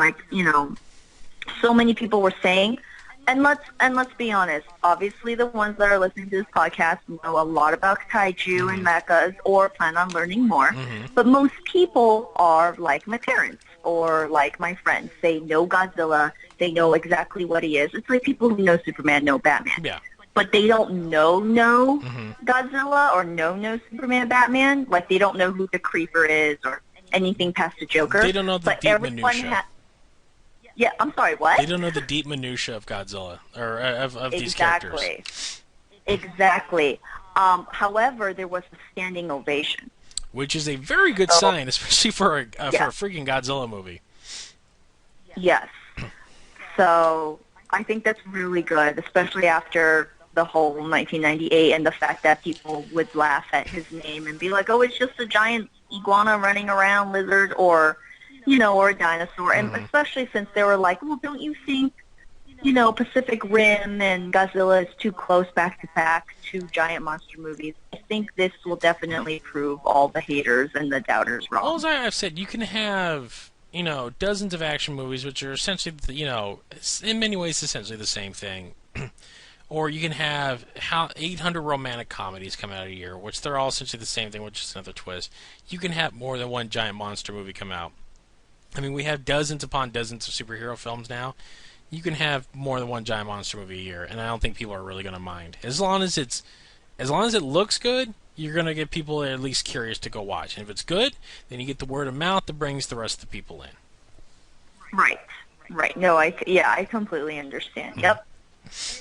so many people were saying, and let's be honest, obviously the ones that are listening to this podcast know a lot about kaiju mm-hmm. and mechas or plan on learning more, mm-hmm. but most people are like my parents or like my friends. They know Godzilla. They know exactly what he is. It's like people who know Superman know Batman. Yeah. But they don't know mm-hmm. Godzilla or know Superman, Batman. Like, they don't know who the Creeper is or anything past the Joker. They don't know the deep minutia. Yeah, I'm sorry, what? They don't know the deep minutia of Godzilla, or of these characters. Exactly. However, there was a standing ovation. Which is a very good sign, especially for a freaking Godzilla movie. Yes. So I think that's really good, especially after the whole 1998 and the fact that people would laugh at his name and be like, oh, it's just a giant iguana running around, lizard, or a dinosaur. And especially since they were like, well, don't you think, Pacific Rim and Godzilla is too close back to back, two giant monster movies. I think this will definitely prove all the haters and the doubters wrong. All I've said, you can have, dozens of action movies, which are essentially, in many ways, essentially the same thing. Or you can have 800 romantic comedies come out a year, which they're all essentially the same thing with just another twist. You can have more than one giant monster movie come out. I mean, we have dozens upon dozens of superhero films now. You can have more than one giant monster movie a year, and I don't think people are really going to mind. As long as it looks good, you're going to get people at least curious to go watch. And if it's good, then you get the word of mouth that brings the rest of the people in. Right. No, I completely understand. Mm-hmm. Yep.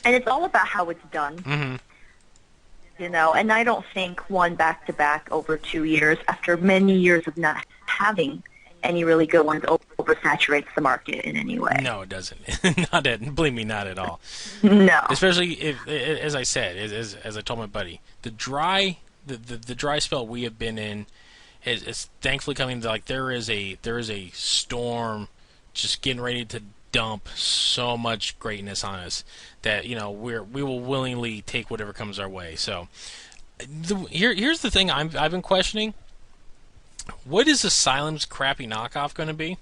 And it's all about how it's done. Mm-hmm. And I don't think one back-to-back over 2 years, after many years of not having any really good ones, oversaturates the market in any way. No, it doesn't. Believe me, not at all. No. Especially if, as I said, as I told my buddy, the dry spell we have been in It's thankfully coming. Like there is a storm just getting ready to dump so much greatness on us that we will willingly take whatever comes our way. So here's the thing I've been questioning. What is Asylum's crappy knockoff going to be?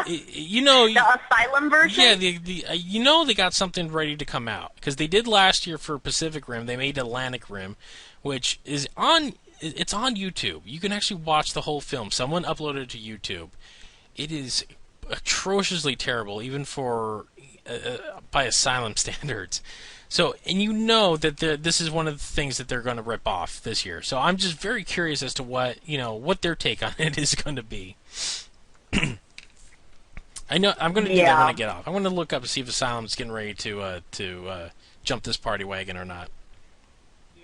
The Asylum version? Yeah, they got something ready to come out. Because they did last year for Pacific Rim. They made Atlantic Rim, which is it's on YouTube. You can actually watch the whole film. Someone uploaded it to YouTube. It is atrociously terrible, even for by Asylum standards. So, and that this is one of the things that they're going to rip off this year. So I'm just very curious as to what their take on it is going to be. I know I'm going to do that when I get off. I'm going to look up to see if Asylum's getting ready to jump this party wagon or not.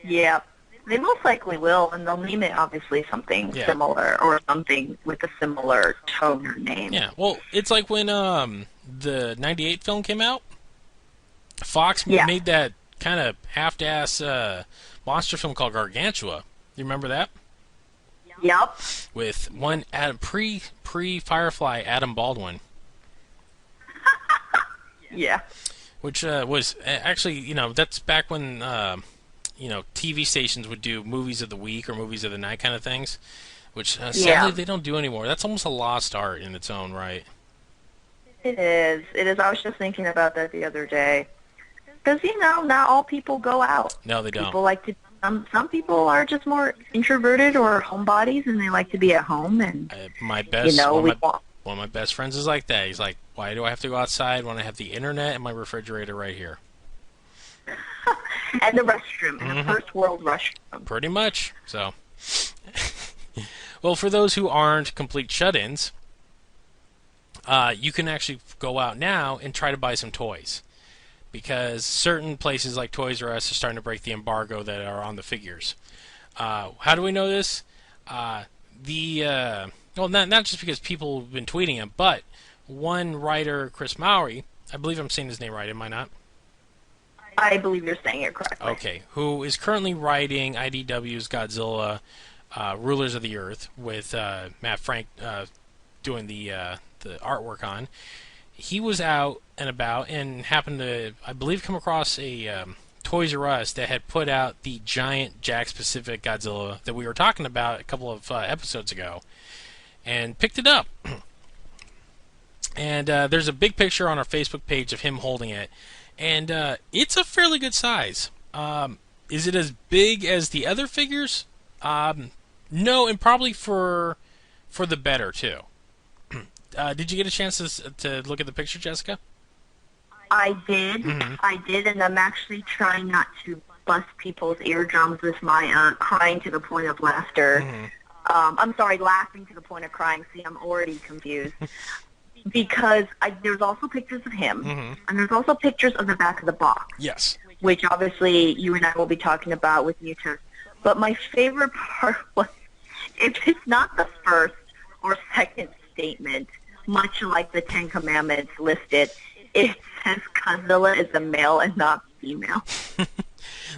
Yeah, they most likely will, and they'll name it obviously something similar or something with a similar tone or name. Yeah, well, it's like when the '98 film came out. Fox made that kind of half-ass monster film called Gargantua. You remember that? Yep. With one pre-Firefly Adam Baldwin. Yeah. Which was actually, that's back when TV stations would do movies of the week or movies of the night kind of things, which sadly they don't do anymore. That's almost a lost art in its own right. It is. It is. I was just thinking about that the other day. Because, not all people go out. No, they don't. People like to. Some people are just more introverted or homebodies, and they like to be at home. And one of my best friends is like that. He's like, "Why do I have to go outside when I have the internet and my refrigerator right here?" And the restroom, and a first world restroom. Pretty much. So, well, for those who aren't complete shut-ins, you can actually go out now and try to buy some toys. Because certain places like Toys R Us are starting to break the embargo that are on the figures. How do we know this? Not just because people have been tweeting it, but one writer, Chris Mowry, I believe I'm saying his name right, am I not? I believe you're saying it correctly. Okay, who is currently writing IDW's Godzilla, Rulers of the Earth, with Matt Frank doing the artwork on. He was out and about and happened to, I believe, come across a Toys R Us that had put out the giant Jakks Pacific Godzilla that we were talking about a couple of episodes ago, and picked it up. And there's a big picture on our Facebook page of him holding it, and it's a fairly good size. Is it as big as the other figures? No, and probably for the better too. Did you get a chance to look at the picture, Jessica? I did. Mm-hmm. I did, and I'm actually trying not to bust people's eardrums with my crying to the point of laughter. Mm-hmm. I'm sorry, laughing to the point of crying. See, I'm already confused. Because there's also pictures of him, mm-hmm. and there's also pictures of the back of the box. Yes. Which obviously you and I will be talking about with Muto. But my favorite part was, if it's not the first or second statement, much like the Ten Commandments listed, it says Godzilla is a male and not female.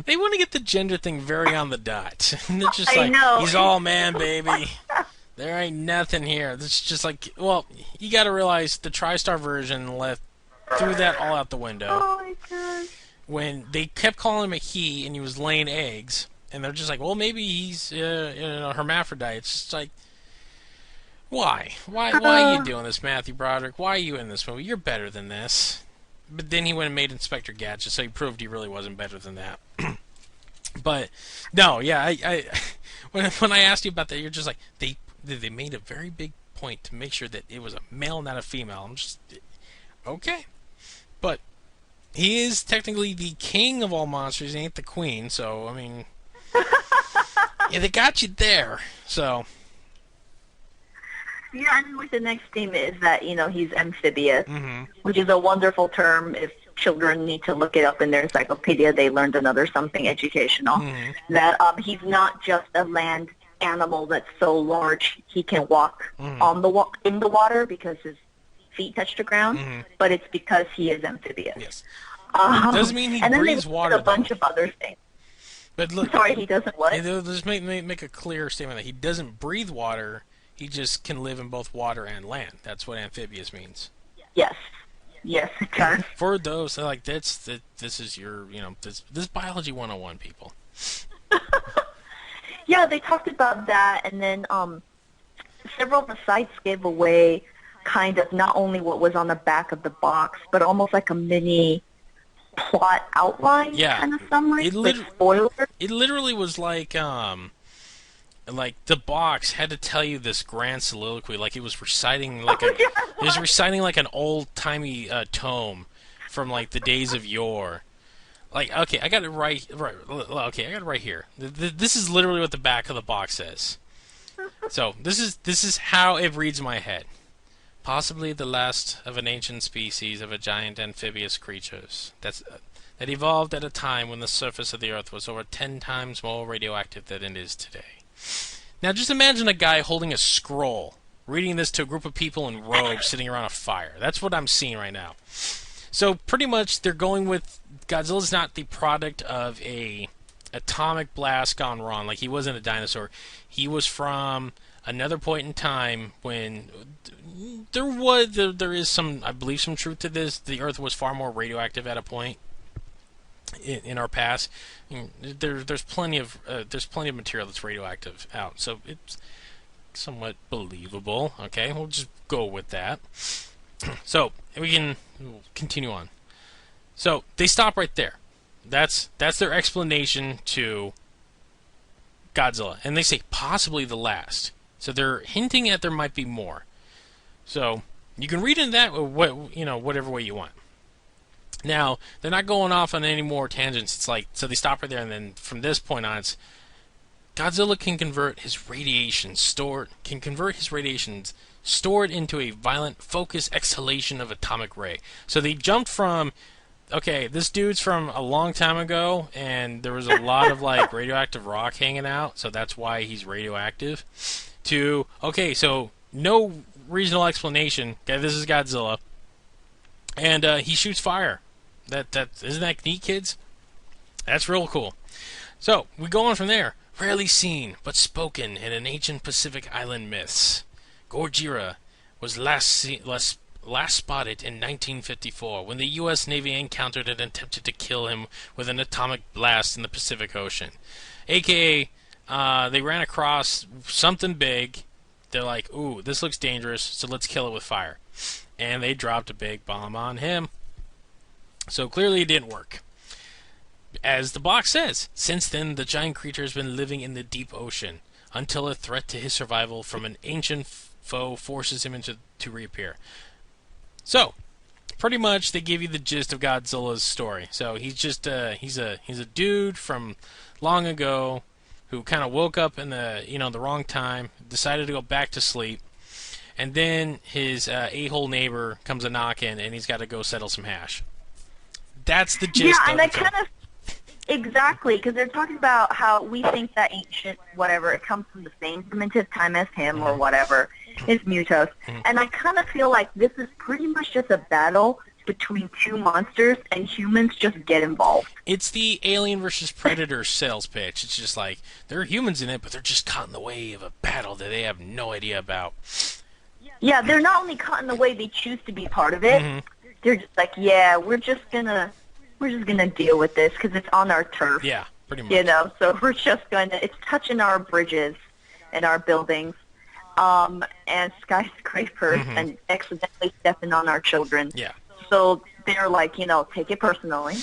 They want to get the gender thing very on the dot. They're just I know. He's all man, baby. There ain't nothing here. It's just like, well, you got to realize the TriStar version threw that all out the window. Oh my god. When they kept calling him a he and he was laying eggs, and they're just like, well, maybe he's a hermaphrodite. It's just like, why? Why are you doing this, Matthew Broderick? Why are you in this movie? You're better than this. But then he went and made Inspector Gadget, so he proved he really wasn't better than that. But no, yeah, when I asked you about that, you're just like, they made a very big point to make sure that it was a male, not a female. I'm just okay, but he is technically the king of all monsters. He ain't the queen, so I mean, yeah, they got you there. So. Yeah, and like the next theme is that, he's amphibious, mm-hmm. which is a wonderful term. If children need to look it up in their encyclopedia, they learned another something educational. Mm-hmm. That he's not just a land animal that's so large he can walk mm-hmm. in the water because his feet touch the ground, mm-hmm. but it's because he is amphibious. Yes. Doesn't mean he and breathes then water, a bunch of other things. But look, Sorry, he doesn't what? just make a clear statement that he doesn't breathe water. He just can live in both water and land. That's what amphibious means. Yes. Yes, it does. For those like this is your this biology 101, people. Yeah, they talked about that, and then several of the sites gave away kind of not only what was on the back of the box, but almost like a mini plot outline kind of summary. Spoiler. It literally was like the box had to tell you this grand soliloquy, like it was reciting like it was reciting like an old timey tome from like the days of yore. Like, okay, I got it right. Okay, I got it right here. This is literally what the back of the box says. So this is how it reads in my head. Possibly the last of an ancient species of a giant amphibious creatures that evolved at a time when the surface of the Earth was over 10 times more radioactive than it is today. Now just imagine a guy holding a scroll, reading this to a group of people in robes sitting around a fire. That's what I'm seeing right now. So pretty much they're going with Godzilla's not the product of a atomic blast gone wrong. Like, he wasn't a dinosaur. He was from another point in time when there is some, I believe, some truth to this. The Earth was far more radioactive at a point in our past. There's plenty of material that's radioactive out, so it's somewhat believable. Okay, we'll just go with that. So we'll continue on. So they stop right there. That's their explanation to Godzilla, and they say possibly the last. So they're hinting at there might be more. So you can read into that whatever way you want. Now they're not going off on any more tangents. It's like, so they stop right there, and then from this point on, it's Godzilla can convert his radiations stored into a violent focused exhalation of atomic ray. So they jumped from, okay, this dude's from a long time ago, and there was a lot of like radioactive rock hanging out, so that's why he's radioactive, to, okay, so no reasonable explanation. Okay, this is Godzilla, and he shoots fire. That isn't that neat, kids? That's real cool. So we go on from there. Rarely seen, but spoken in an ancient Pacific island myths. Gojira was last spotted in 1954 when the U.S. Navy encountered and attempted to kill him with an atomic blast in the Pacific Ocean. AKA, they ran across something big. They're like, ooh, this looks dangerous, so let's kill it with fire. And they dropped a big bomb on him. So clearly it didn't work. As the box says, since then the giant creature has been living in the deep ocean until a threat to his survival from an ancient foe forces him to reappear. So, pretty much they give you the gist of Godzilla's story. So he's just he's a dude from long ago who kind of woke up in the wrong time, decided to go back to sleep, and then his a-hole neighbor comes a knocking, and he's got to go settle some hash. That's the gist. Yeah, and I kind of exactly, because they're talking about how we think that ancient whatever, it comes from the same primitive time as him or whatever. It's Mutos. And I kind of feel like this is pretty much just a battle between two monsters, and humans just get involved. It's the Alien versus Predator sales pitch. It's just like, there are humans in it, but they're just caught in the way of a battle that they have no idea about. Yeah, they're not only caught in the way, they choose to be part of it. They're just like, yeah, we're just gonna deal with this because it's on our turf. Yeah, pretty much. So we're just it's touching our bridges and our buildings, and skyscrapers, and accidentally stepping on our children. Yeah. So they're like, take it personally.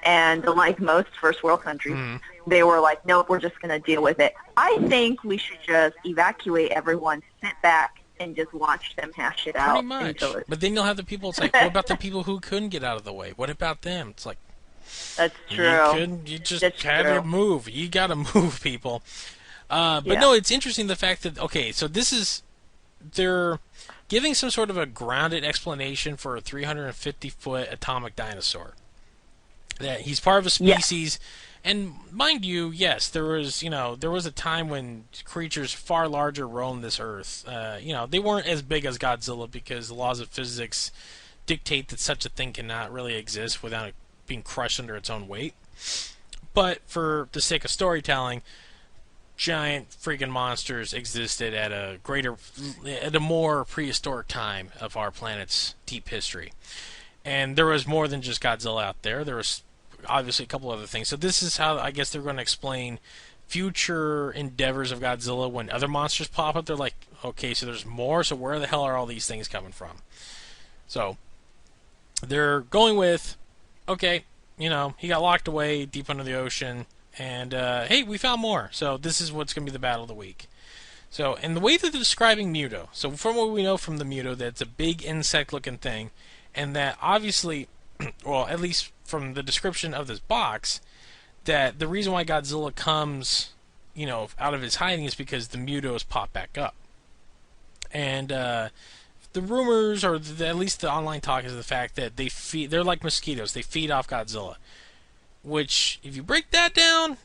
And like most first world countries, they were like, nope, we're just going to deal with it. I think we should just evacuate everyone, sit back, and just watch them hash it out. Pretty much. But then you'll have the people, it's like, what about the people who couldn't get out of the way? What about them? It's like, that's true. You just had to move. You got to move, people. But no, it's interesting the fact that, okay, so they're giving some sort of a grounded explanation for a 350-foot atomic dinosaur. That he's part of a species, and mind you, yes, there was a time when creatures far larger roamed this Earth. They weren't as big as Godzilla because the laws of physics dictate that such a thing cannot really exist without it being crushed under its own weight. but for the sake of storytelling, giant freaking monsters existed at a more prehistoric time of our planet's deep history. And there was more than just Godzilla out there. There was obviously a couple other things. So this is how I guess they're going to explain future endeavors of Godzilla when other monsters pop up. They're like, okay, so there's more, so where the hell are all these things coming from? So they're going with, okay, he got locked away deep under the ocean, and hey, we found more. So this is what's going to be the battle of the week. So, and the way that they're describing Muto, so from what we know from the Muto, that it's a big insect-looking thing, and that obviously, well, at least from the description of this box, that the reason why Godzilla comes, out of his hiding is because the Mutos pop back up. And the rumors, or at least the online talk, is the fact that they're like mosquitoes. They feed off Godzilla. Which, if you break that down,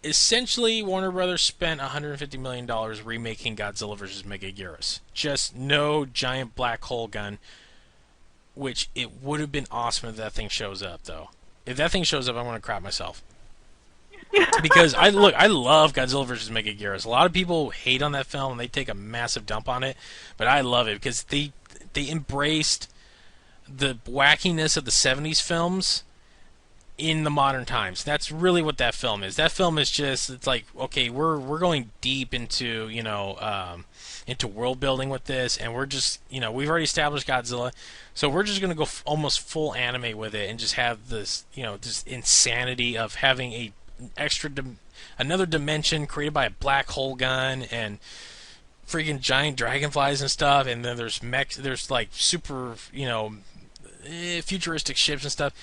essentially Warner Brothers spent $150 million remaking Godzilla vs. Megaguirus. Just no giant black hole gun. Which it would have been awesome if that thing shows up, though. If that thing shows up, I'm going to crap myself. Because I love Godzilla vs. Megaguirus. A lot of people hate on that film and they take a massive dump on it, but I love it because they embraced the wackiness of the 70s films in the modern times. That's really what that film is. That film is just, it's like, okay, we're going deep into into world building with this, and we're just, we've already established Godzilla, so we're just going to go almost full anime with it and just have this, this insanity of having another dimension created by a black hole gun and freaking giant dragonflies and stuff, and then there's like super, futuristic ships and stuff.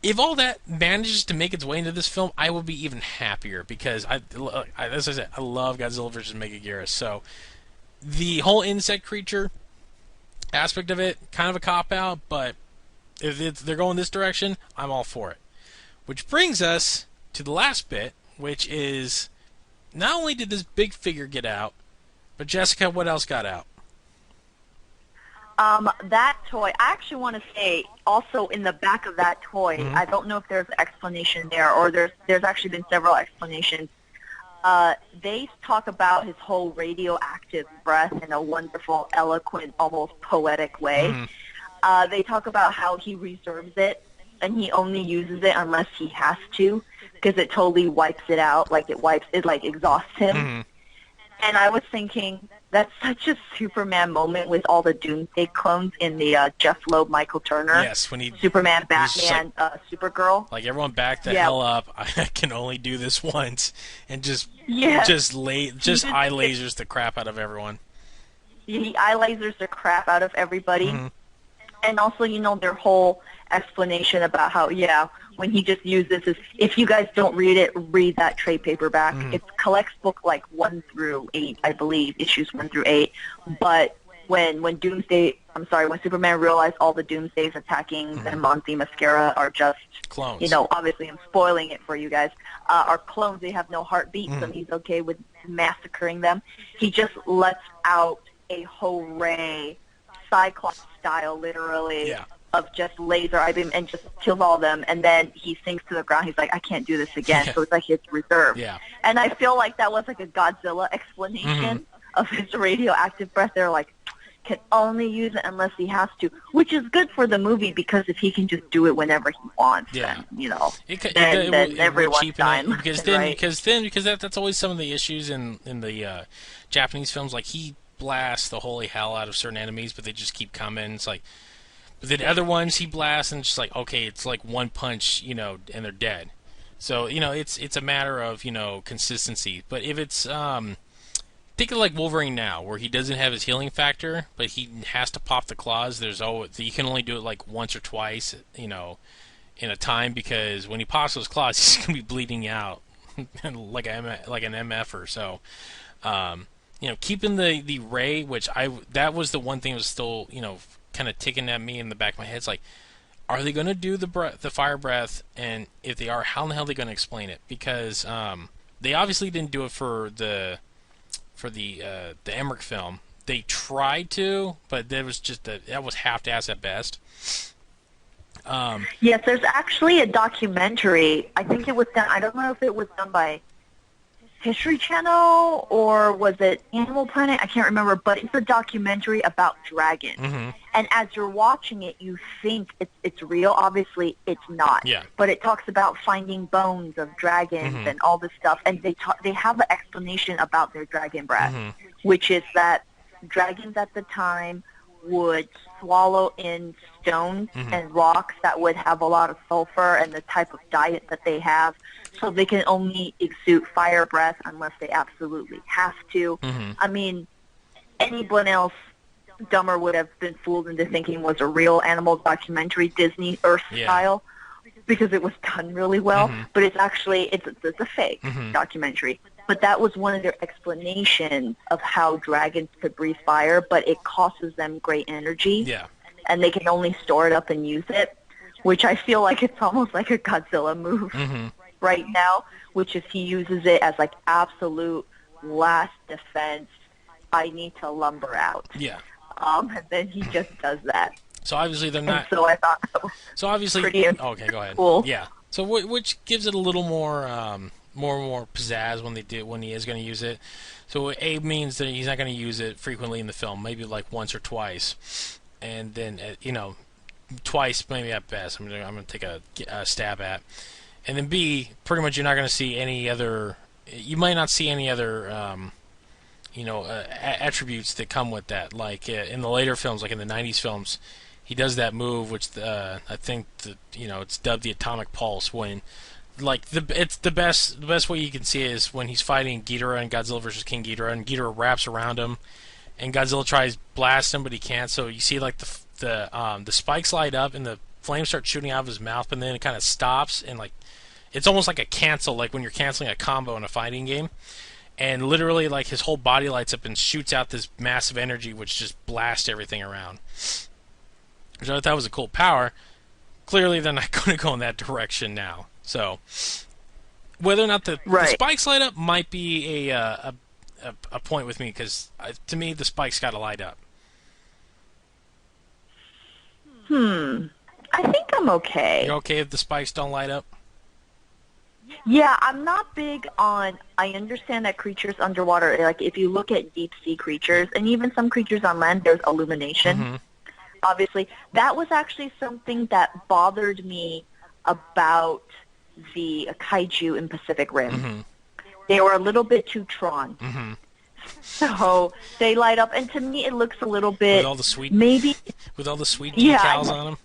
If all that manages to make its way into this film, I will be even happier because, as I said, I love Godzilla vs. Megaguirus. So the whole insect creature aspect of it, kind of a cop-out, but if they're going this direction, I'm all for it. Which brings us to the last bit, which is, not only did this big figure get out, but Jessica, what else got out? That toy, I actually want to say, also in the back of that toy, Mm-hmm. I don't know if there's an explanation there, or there's actually been several explanations. They talk about his whole radioactive breath in a wonderful, eloquent, almost poetic way. Mm-hmm. They talk about how he reserves it, and he only uses it unless he has to, because it totally wipes it out, like it exhausts him. Mm-hmm. And I was thinking, that's such a Superman moment with all the Doomsday clones in the Jeff Loeb, Michael Turner. Yes, when Superman, Batman, Supergirl. Like, everyone back the hell up. I can only do this once, and just eye lasers the crap out of everyone. He eye lasers the crap out of everybody. Mm-hmm. And also, their whole explanation about how, when he just uses this, if you guys don't read it, read that trade paperback. Mm-hmm. It collects book 1 through 8, I believe, issues 1 through 8. But when Superman realized all the Doomsdays attacking them on Themyscira are just Clones. Obviously I'm spoiling it for you guys, are clones. They have no heartbeat, so he's okay with massacring them. He just lets out a whole array, Cyclops style, literally, of just laser eye beam and just kills all of them, and then he sinks to the ground. He's like, I can't do this again. So it's like his reserve. And I feel like that was like a Godzilla explanation of his radioactive breath. They're like, can only use it unless he has to, which is good for the movie, because if he can just do it whenever he wants, then everyone's dying. Because that's always some of the issues in the Japanese films. Like, he blasts the holy hell out of certain enemies, but they just keep coming. It's like, but then other ones he blasts, and it's just like, okay, it's like one punch, and they're dead. So, it's a matter of, consistency. But if it's, think of like Wolverine now, where he doesn't have his healing factor, but he has to pop the claws. You can only do it like once or twice, in a time, because when he pops those claws, he's gonna be bleeding out like an MF. So, keeping the ray, which that was the one thing that was still, kind of ticking at me in the back of my head. It's like, are they going to do the fire breath? And if they are, how in the hell are they going to explain it? Because they obviously didn't do it for the Emmerich film. They tried to, but that was half-assed at best. Yes, there's actually a documentary. I think it was done. I don't know if it was done by History Channel or was it Animal Planet? I can't remember, but it's a documentary about dragons. Mm-hmm. And as you're watching it, you think it's real. Obviously, it's not. Yeah. But it talks about finding bones of dragons and all this stuff, and they have an explanation about their dragon breath, which is that dragons at the time would swallow in stones and rocks that would have a lot of sulfur and the type of diet that they have. So they can only exude fire breath unless they absolutely have to. I mean, anyone else dumber would have been fooled into thinking it was a real animal documentary, Disney Earth style, because it was done really well. But it's actually, it's a fake documentary. But that was one of their explanations of how dragons could breathe fire, but it costs them great energy. Yeah. And they can only store it up and use it, which I feel like it's almost like a Godzilla move right now, which is he uses it as like absolute last defense. I need to lumber out. Yeah. And then he just does that. So obviously they're not. And so I thought that was so obviously. pretty Okay, go ahead. cool. Yeah. So which gives it a little more pizzazz when he is going to use it. So A means that he's not going to use it frequently in the film, maybe like once or twice, and then twice maybe at best. I'm going to take a stab at, and then B, pretty much you're not going to see any other. You might not see any other. Attributes that come with that, like in the later films, like in the '90s films, he does that move, which I think it's dubbed the atomic pulse. When, like, it's the best way you can see it is when he's fighting Ghidorah in Godzilla vs. King Ghidorah, and Ghidorah wraps around him, and Godzilla tries blast him, but he can't. So you see like the spikes light up, and the flames start shooting out of his mouth, but then it kind of stops, and like it's almost like a cancel, like when you're canceling a combo in a fighting game. And literally, like, his whole body lights up and shoots out this massive energy, which just blasts everything around. Which I thought was a cool power. Clearly, they're not going to go in that direction now. So, whether or not the spikes light up might be a point with me, because to me, the spikes got to light up. I think I'm okay. You're okay if the spikes don't light up? Yeah, I'm not big on, I understand that creatures underwater, like if you look at deep sea creatures, and even some creatures on land, there's illumination. Obviously, that was actually something that bothered me about the Kaiju in Pacific Rim. They were a little bit too Tron. So they light up, and to me it looks a little bit, with all the sweet decals on them.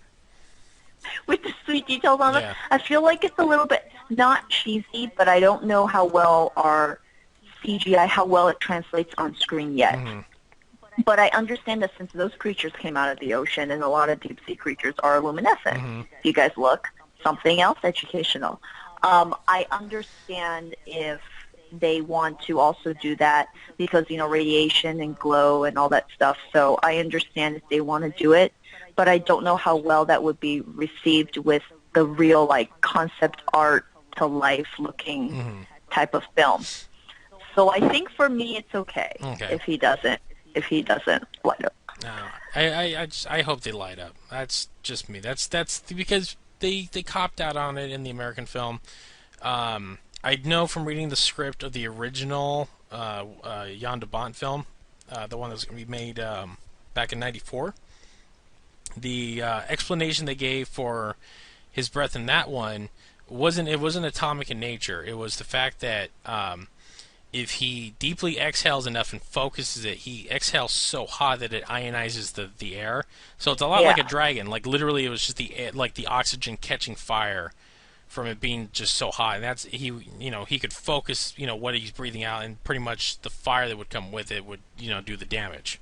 With the sweet details on them. I feel like it's a little bit not cheesy, but I don't know how well our CGI, how well it translates on screen yet. But I understand that since those creatures came out of the ocean, and a lot of deep sea creatures are luminescent. If you guys look, something else educational. I understand if they want to also do that because, radiation and glow and all that stuff. So I understand if they want to do it. But I don't know how well that would be received with the real, like, concept art to life looking type of film. So I think for me it's okay if he doesn't light up. No, I hope they light up. That's just me. That's because they copped out on it in the American film. I know from reading the script of the original Jan de Bont film, the one that was going to be made back in '94. The explanation they gave for his breath in that one wasn't atomic in nature. It was the fact that if he deeply exhales enough and focuses it, he exhales so hot that it ionizes the air. So it's a lot like a dragon. Like literally, it was just the oxygen catching fire from it being just so hot. And that's he could focus what he's breathing out, and pretty much the fire that would come with it would do the damage.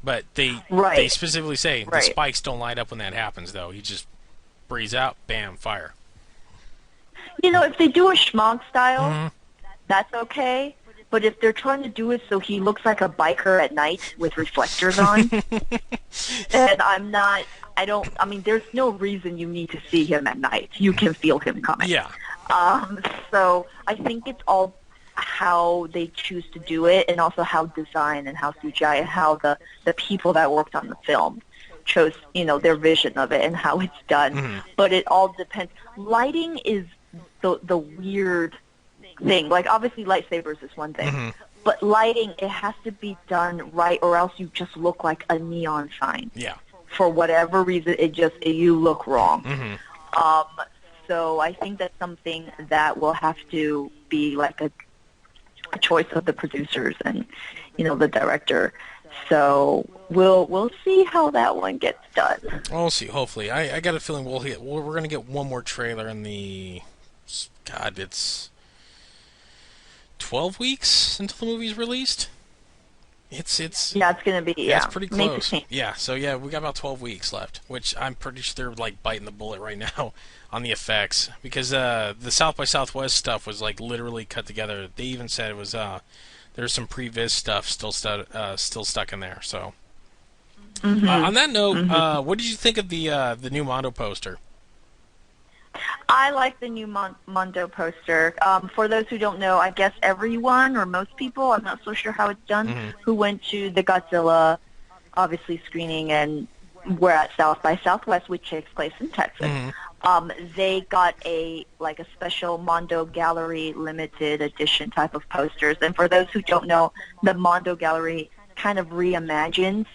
But they specifically say the spikes don't light up when that happens, though. He just breathes out, bam, fire. If they do a schmog style, that's okay. But if they're trying to do it so he looks like a biker at night with reflectors on, then there's no reason you need to see him at night. You can feel him coming. Yeah. So I think it's all how they choose to do it, and also how design and how CGI and how the people that worked on the film chose, their vision of it and how it's done. But it all depends. Lighting is the weird thing. Like, obviously lightsabers is one thing. But lighting, it has to be done right, or else you just look like a neon sign. Yeah. For whatever reason, you look wrong. So I think that's something that will have to be like a choice of the producers and, the director. So we'll see how that one gets done. We'll see. Hopefully, I got a feeling we're gonna get one more trailer in the. God, it's 12 weeks until the movie's released. It's gonna be it's pretty close. May 15th. Yeah, so yeah, we got about 12 weeks left, which I'm pretty sure they're like biting the bullet right now on the effects, because the South by Southwest stuff was like literally cut together. They even said it was there's some previs stuff still stuck in there. So on that note, what did you think of the new Mondo poster? I like the new Mondo poster. For those who don't know, I guess everyone or most people, I'm not so sure how it's done, who went to the Godzilla, obviously, screening and were at South by Southwest, which takes place in Texas. They got a special Mondo Gallery limited edition type of posters. And for those who don't know, the Mondo Gallery kind of reimagines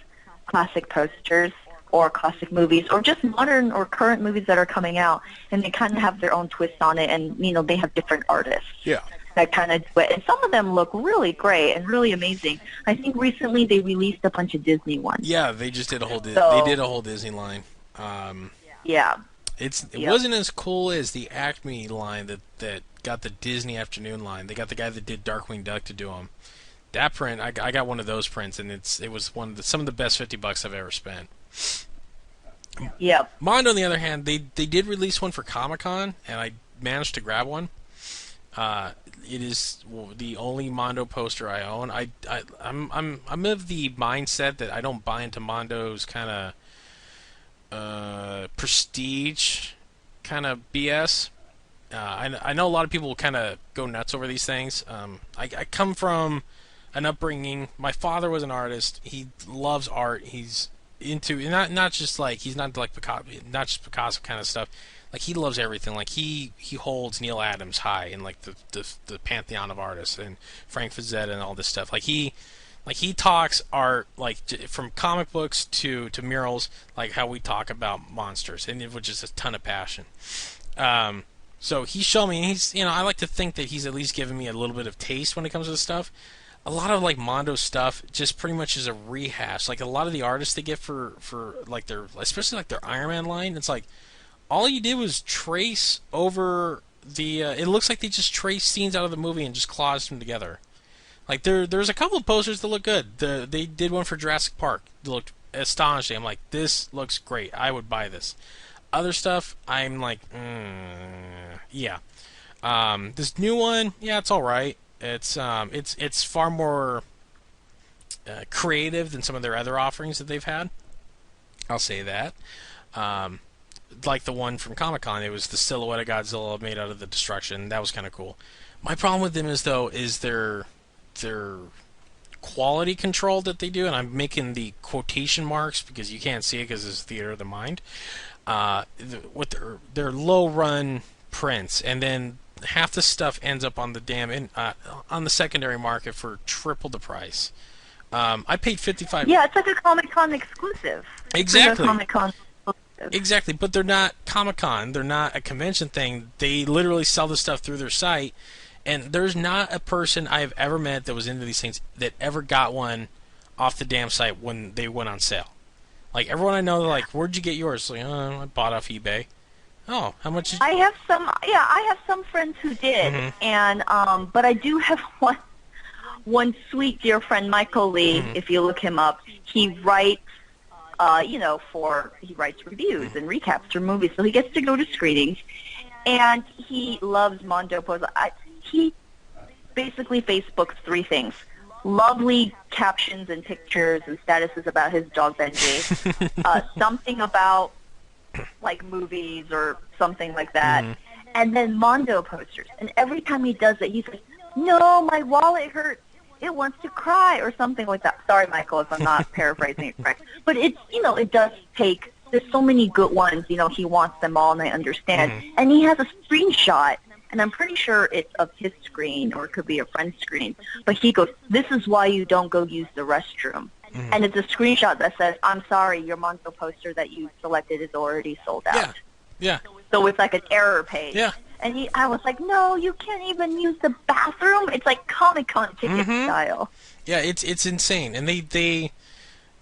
classic posters or classic movies, or just modern or current movies that are coming out, and they kind of have their own twist on it, and they have different artists that kind of do it, and some of them look really great and really amazing. I think recently they released a bunch of Disney ones. Yeah, they just did a whole they did a whole Disney line. It wasn't as cool as the Acme line that got the Disney Afternoon line. They got the guy that did Darkwing Duck to do them. That print, I got one of those prints, and it was some of the best $50 I've ever spent. Yep. Mondo, on the other hand, they did release one for Comic-Con, and I managed to grab one. It is the only Mondo poster I own. I'm of the mindset that I don't buy into Mondo's kind of prestige kind of BS. I know a lot of people kind of go nuts over these things. I come from an upbringing. My father was an artist. He loves art. He's into not just like he's not like Picasso, not just Picasso kind of stuff. Like, he loves everything. Like, he holds Neil Adams high in like the pantheon of artists, and Frank Frazetta and all this stuff. Like he talks art, like, from comic books to murals, like how we talk about monsters, and which is a ton of passion. So he showed me, and he's, I like to think that he's at least given me a little bit of taste when it comes to this stuff. A lot of like Mondo stuff just pretty much is a rehash. Like, a lot of the artists they get for like especially like their Iron Man line, it's like all you did was trace over the. It looks like they just traced scenes out of the movie and just collaged them together. Like, there's a couple of posters that look good. They did one for Jurassic Park. It looked astonishing. I'm like, this looks great. I would buy this. Other stuff, I'm like, yeah. This new one, yeah, it's all right. It's far more creative than some of their other offerings that they've had. I'll say that. Like the one from Comic-Con, it was the silhouette of Godzilla made out of the destruction. That was kind of cool. My problem with them is their quality control that they do, and I'm making the quotation marks because you can't see it because it's theater of the mind. With their low run prints, and then half the stuff ends up on the on the secondary market for triple the price. I paid $55. Yeah, it's like a Comic-Con exclusive. Exactly. Comic-Con exclusive. Exactly, but they're not Comic-Con. They're not a convention thing. They literally sell the stuff through their site, and there's not a person I've ever met that was into these things that ever got one off the damn site when they went on sale. Like, everyone I know, they're like, "Where'd you get yours?" Like, I bought off eBay. Oh, how much? I have some friends who did, and but I do have one sweet dear friend, Michael Lee. If you look him up, he writes, he writes reviews and recaps for movies, so he gets to go to screenings, and he loves Mondo Pose. He basically Facebooks 3 things: lovely captions and pictures and statuses about his dog Benji, something about like movies or something like that, and then Mondo posters. And every time he does it, he's like, "No, my wallet hurts. it wants to cry or something like that. Sorry, Michael, if I'm not paraphrasing it correct. But it's, it does take, there's so many good ones, he wants them all and I understand. And he has a screenshot, and I'm pretty sure it's of his screen or it could be a friend's screen. But he goes, "This is why you don't go use the restroom." And it's a screenshot that says, "I'm sorry, your Muto poster that you selected is already sold out." Yeah. So it's like an error page. Yeah. And I was like, "No, you can't even use the bathroom." It's like Comic-Con ticket style. Yeah, it's insane. And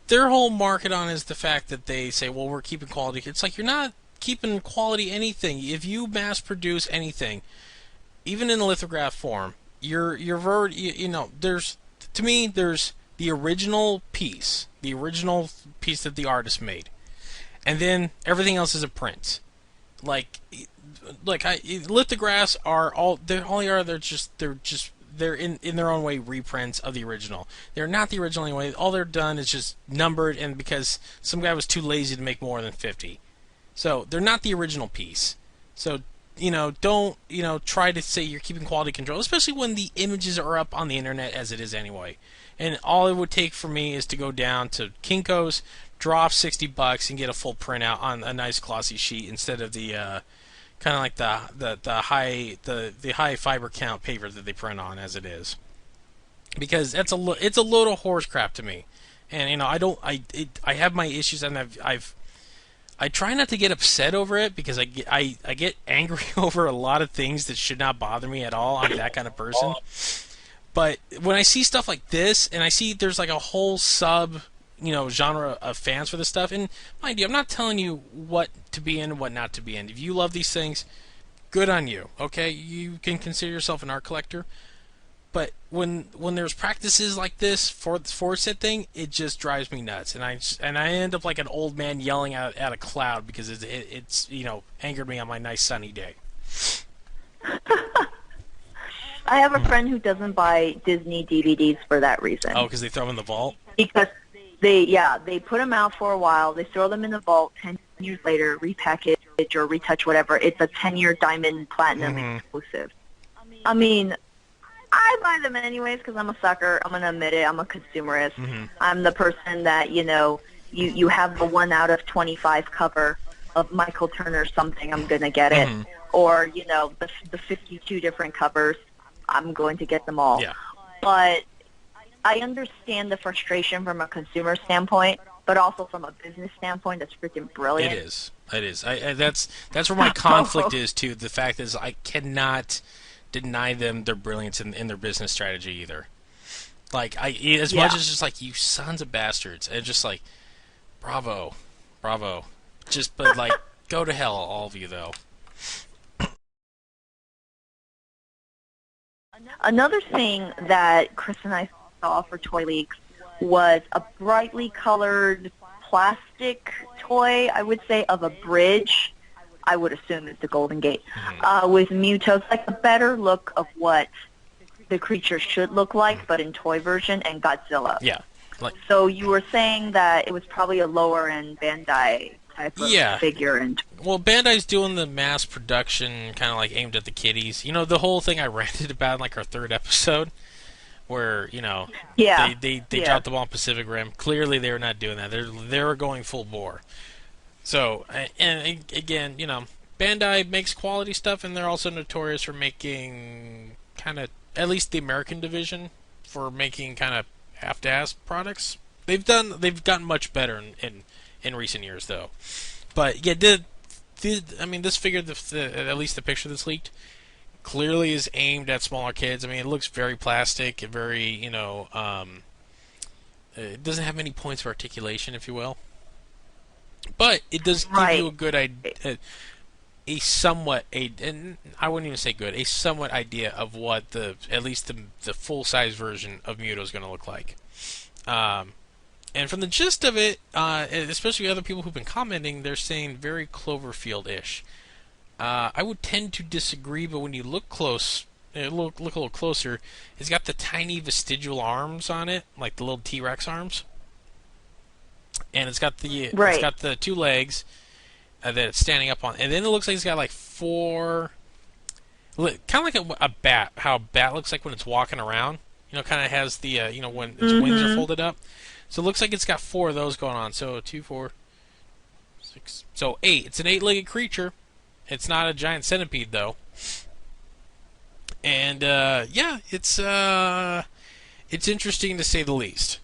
their whole market on is the fact that they say, well, we're keeping quality. It's like, you're not keeping quality anything. If you mass produce anything, even in a lithograph form, there's to me, there's the original piece that the artist made, and then everything else is a print. Lithographs are they're in their own way reprints of the original. They're not the original anyway. All they're done is just numbered, and because some guy was too lazy to make more than 50. So they're not the original piece. So, don't, try to say you're keeping quality control, especially when the images are up on the internet as it is anyway. And all it would take for me is to go down to Kinko's, drop $60 and get a full printout on a nice glossy sheet instead of the kind of like the high fiber count paper that they print on as it is. Because it's a load of horse crap to me. And I have my issues, and I try not to get upset over it because I get angry over a lot of things that should not bother me at all. I'm that kind of person. But when I see stuff like this, and I see there's like a whole genre of fans for this stuff, and mind you, I'm not telling you what to be in and what not to be in. If you love these things, good on you. Okay, you can consider yourself an art collector. But when there's practices like this for said thing, it just drives me nuts, and I end up like an old man yelling at a cloud because it's angered me on my nice sunny day. I have a friend who doesn't buy Disney DVDs for that reason. Oh, because they throw them in the vault? Because they put them out for a while, they throw them in the vault, 10 years later, repackage or retouch whatever. It's a 10-year diamond platinum exclusive. I mean, I buy them anyways because I'm a sucker. I'm going to admit it. I'm a consumerist. I'm the person that, you have the 1 out of 25 cover of Michael Turner something, I'm going to get it. Or, the 52 different covers, I'm going to get them all. Yeah. But I understand the frustration from a consumer standpoint, but also from a business standpoint, that's freaking brilliant. It is. That's where my conflict is too. The fact is, I cannot deny them their brilliance in their business strategy either. Like much as just like, you sons of bastards, and just like, bravo. But like, go to hell, all of you though. Another thing that Chris and I saw for Toy Leaks was a brightly colored plastic toy, I would say, of a bridge. I would assume it's the Golden Gate, with Muto. It's like a better look of what the creature should look like, but in toy version, and Godzilla. Yeah. So you were saying that it was probably a lower-end Bandai type of figure. Well, Bandai's doing the mass production, kind of like aimed at the kiddies. The whole thing I ranted about in like our 3rd episode, where they dropped the ball on Pacific Rim. Clearly, they were not doing that. They were going full bore. So, and again, Bandai makes quality stuff, and they're also notorious for making kind of, at least the American division, for making kind of half-ass products. They've gotten much better in recent years, though. But yeah, this figure, at least the picture that's leaked, clearly is aimed at smaller kids. I mean, it looks very plastic, very it doesn't have many points of articulation, if you will. But it does give you a good idea, and I wouldn't even say good, a somewhat idea of what at least the full size version of Muto is going to look like. And from the gist of it, especially other people who've been commenting, they're saying very Cloverfield-ish. I would tend to disagree, but when you look look a little closer, it's got the tiny vestigial arms on it, like the little T-Rex arms. And it's got the 2 legs that it's standing up on, and then it looks like it's got like 4, kind of like a bat. How a bat looks like when it's walking around. kind of has the when its wings are folded up. So it looks like it's got 4 of those going on. So 2, 4, 6, so 8. It's an 8-legged creature. It's not a giant centipede though. And yeah, it's interesting to say the least.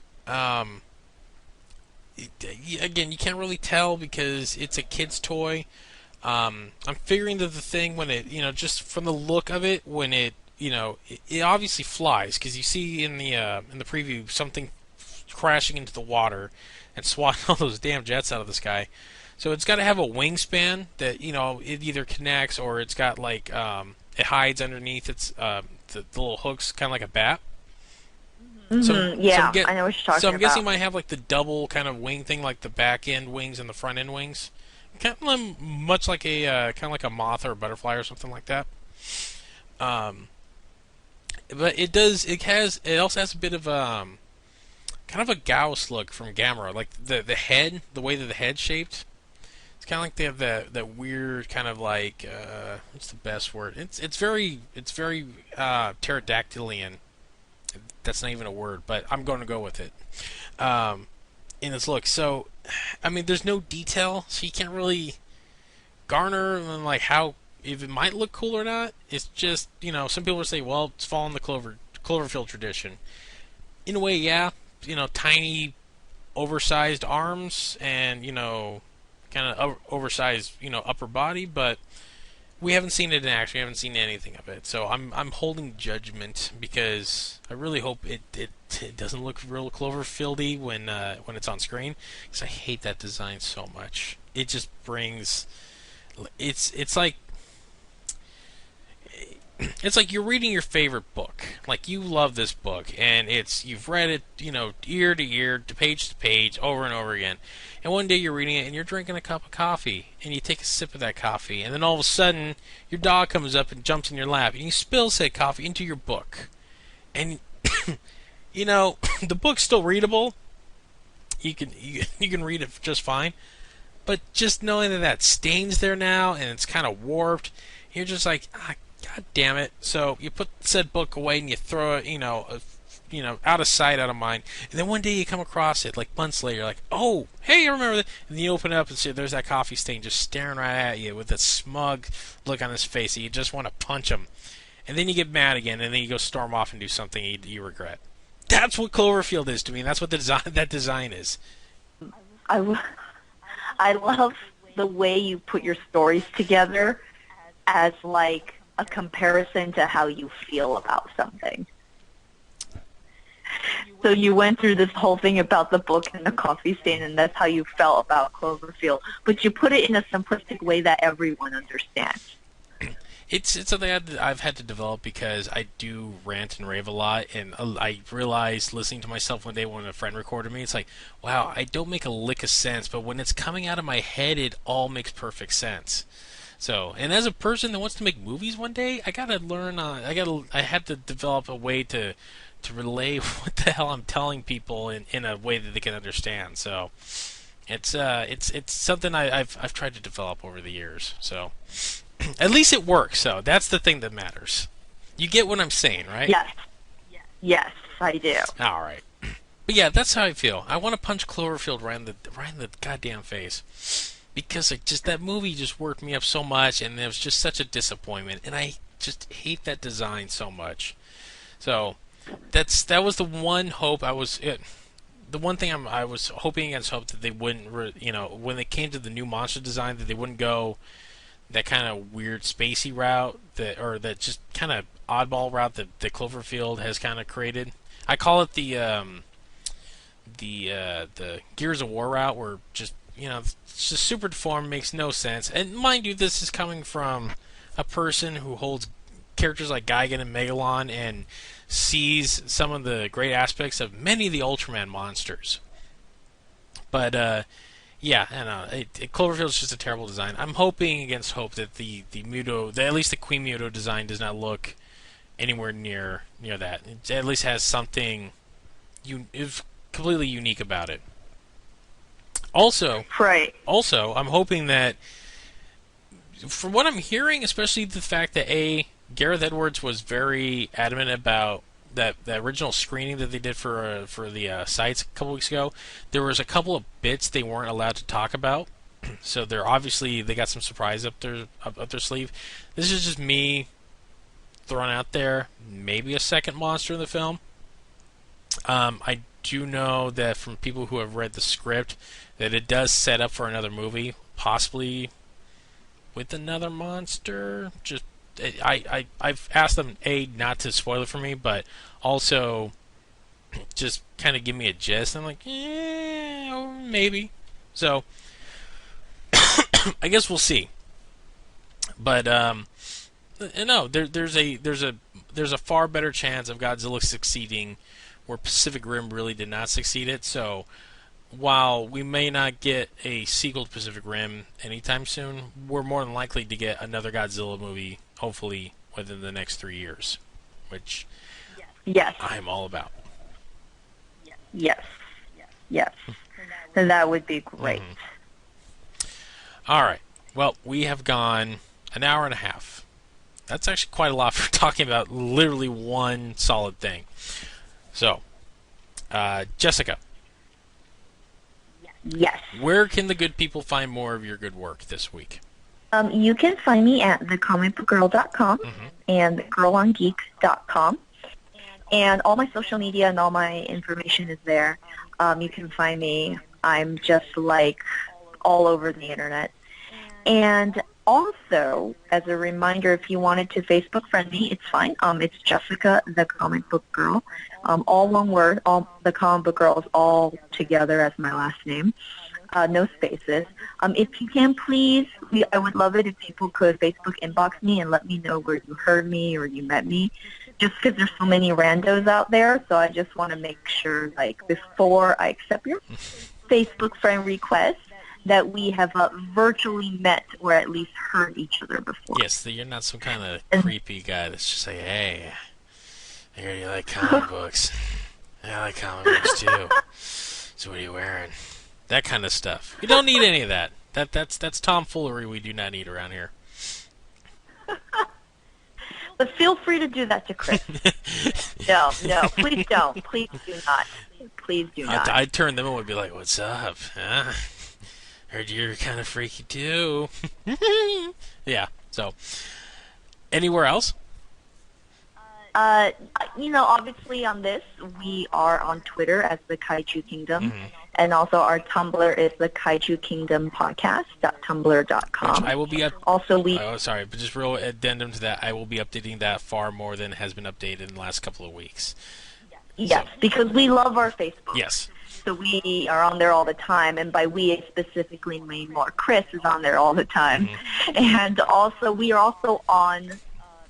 Again, you can't really tell because it's a kid's toy. I'm figuring that the thing when it, just from the look of it, when it, it obviously flies because you see in the preview something crashing into the water and swatting all those damn jets out of the sky. So it's got to have a wingspan that it either connects or it's got like it hides underneath its the little hooks, kind of like a bat. Yeah, I know what you're talking about. So I'm guessing it might have like the double kind of wing thing, like the back end wings and the front end wings, kind of much like a moth or a butterfly or something like that. But it also has a bit of kind of a Gauss look from Gamera, like the head, the way that the head's shaped. It's kind of like they have that weird kind of like what's the best word? It's very pterodactylian. That's not even a word, but I'm going to go with it. In its look, so I mean, there's no detail, so you can't really garner like how if it might look cool or not. It's just some people say, well, it's following the Cloverfield tradition. In a way, yeah, tiny, oversized arms and kind of oversized upper body, but we haven't seen it in action. We haven't seen anything of it, so I'm holding judgment because I really hope it doesn't look real Cloverfieldy when it's on screen, because I hate that design so much. It just brings it's like you're reading your favorite book. Like, you love this book, and you've read it, ear to ear, page to page, over and over again. And one day you're reading it, and you're drinking a cup of coffee, and you take a sip of that coffee, and then all of a sudden, your dog comes up and jumps in your lap, and you spill said coffee into your book. And, the book's still readable. You can read it just fine. But just knowing that stain's there now, and it's kind of warped, you're just like, God damn it. So you put said book away and you throw it, out of sight, out of mind. And then one day you come across it, like months later, you're like, oh, hey, I remember that. And then you open it up and see there's that coffee stain just staring right at you with that smug look on his face that you just want to punch him. And then you get mad again, and then you go storm off and do something you regret. That's what Cloverfield is to me. That's what that design is. I love the way you put your stories together as like a comparison to how you feel about something. So you went through this whole thing about the book and the coffee stain, and that's how you felt about Cloverfield. But you put it in a simplistic way that everyone understands. It's something I've had to develop because I do rant and rave a lot, and I realized listening to myself one day when a friend recorded me, it's like, wow, I don't make a lick of sense, but when it's coming out of my head, it all makes perfect sense. So, and as a person that wants to make movies one day, I gotta learn. I had to develop a way to relay what the hell I'm telling people in a way that they can understand. So, it's something I've tried to develop over the years. So, at least it works. So that's the thing that matters. You get what I'm saying, right? Yes, I do. All right. But yeah, that's how I feel. I want to punch Cloverfield right in the goddamn face. Because that movie just worked me up so much, and it was just such a disappointment, and I just hate that design so much. So that was the one hope the one thing I was hoping against hope that they wouldn't, when it came to the new monster design, that they wouldn't go that kind of weird spacey route that just kind of oddball route that Cloverfield has kind of created. I call it the Gears of War route, where just it's just super deformed, makes no sense. And mind you, this is coming from a person who holds characters like Gigan and Megalon and sees some of the great aspects of many of the Ultraman monsters. But yeah, I know Cloverfield's just a terrible design. I'm hoping against hope that the Muto, at least the Queen Muto design, does not look anywhere near that. It at least has something completely unique about it. Also, I'm hoping that, from what I'm hearing, especially the fact that Gareth Edwards was very adamant about that original screening that they did for the sites a couple weeks ago, there was a couple of bits they weren't allowed to talk about. So they're obviously they got some surprise up their sleeve. This is just me throwing out there maybe a second monster in the film. I do know that from people who have read the script that it does set up for another movie, possibly with another monster. Just I've asked them not to spoil it for me, but also just kind of give me a gist. I'm like, yeah, maybe. So I guess we'll see. But no, there's a far better chance of Godzilla succeeding where Pacific Rim really did not succeed it. So while we may not get a sequel to Pacific Rim anytime soon, we're more than likely to get another Godzilla movie, hopefully within the next 3 years, which yes, I'm all about. Yes. And that would be great. All right. Well, we have gone an hour and a half. That's actually quite a lot for talking about literally one solid thing. So, Jessica. Yes. Where can the good people find more of your good work this week? You can find me at thecomicbookgirl.com and girlongeek.com. And all my social media and all my information is there. You can find me. I'm just like all over the internet. And also, as a reminder, if you wanted to Facebook friend me, it's fine. It's Jessica, the Comic Book Girl. All one word. All the Comic Book Girl is all together as my last name. No spaces. If you can, please, I would love it if people could Facebook inbox me and let me know where you heard me or you met me. Just because there's so many randos out there, so I just want to make sure, like, before I accept your Facebook friend request, that we have virtually met or at least heard each other before. Yes, that you're not some kind of creepy guy that's just like, hey, I hear you like comic books. I like comic books too. So what are you wearing? That kind of stuff. We don't need any of that. That's tomfoolery we do not need around here. But feel free to do that to Chris. No, please don't. Please do not. Please do not. I'd turn them and would be like, what's up? Huh? Heard you're kind of freaky too. Yeah, so. Anywhere else? Obviously on this, we are on Twitter as the Kaiju Kingdom. And also our Tumblr is the Kaiju Kingdom podcast.tumblr.com. Which I will be also, but just real addendum to that, I will be updating that far more than has been updated in the last couple of weeks. Yes, because we love our Facebook. Yes. So we are on there all the time, and by we I specifically mean more Chris is on there all the time. And also, we are also on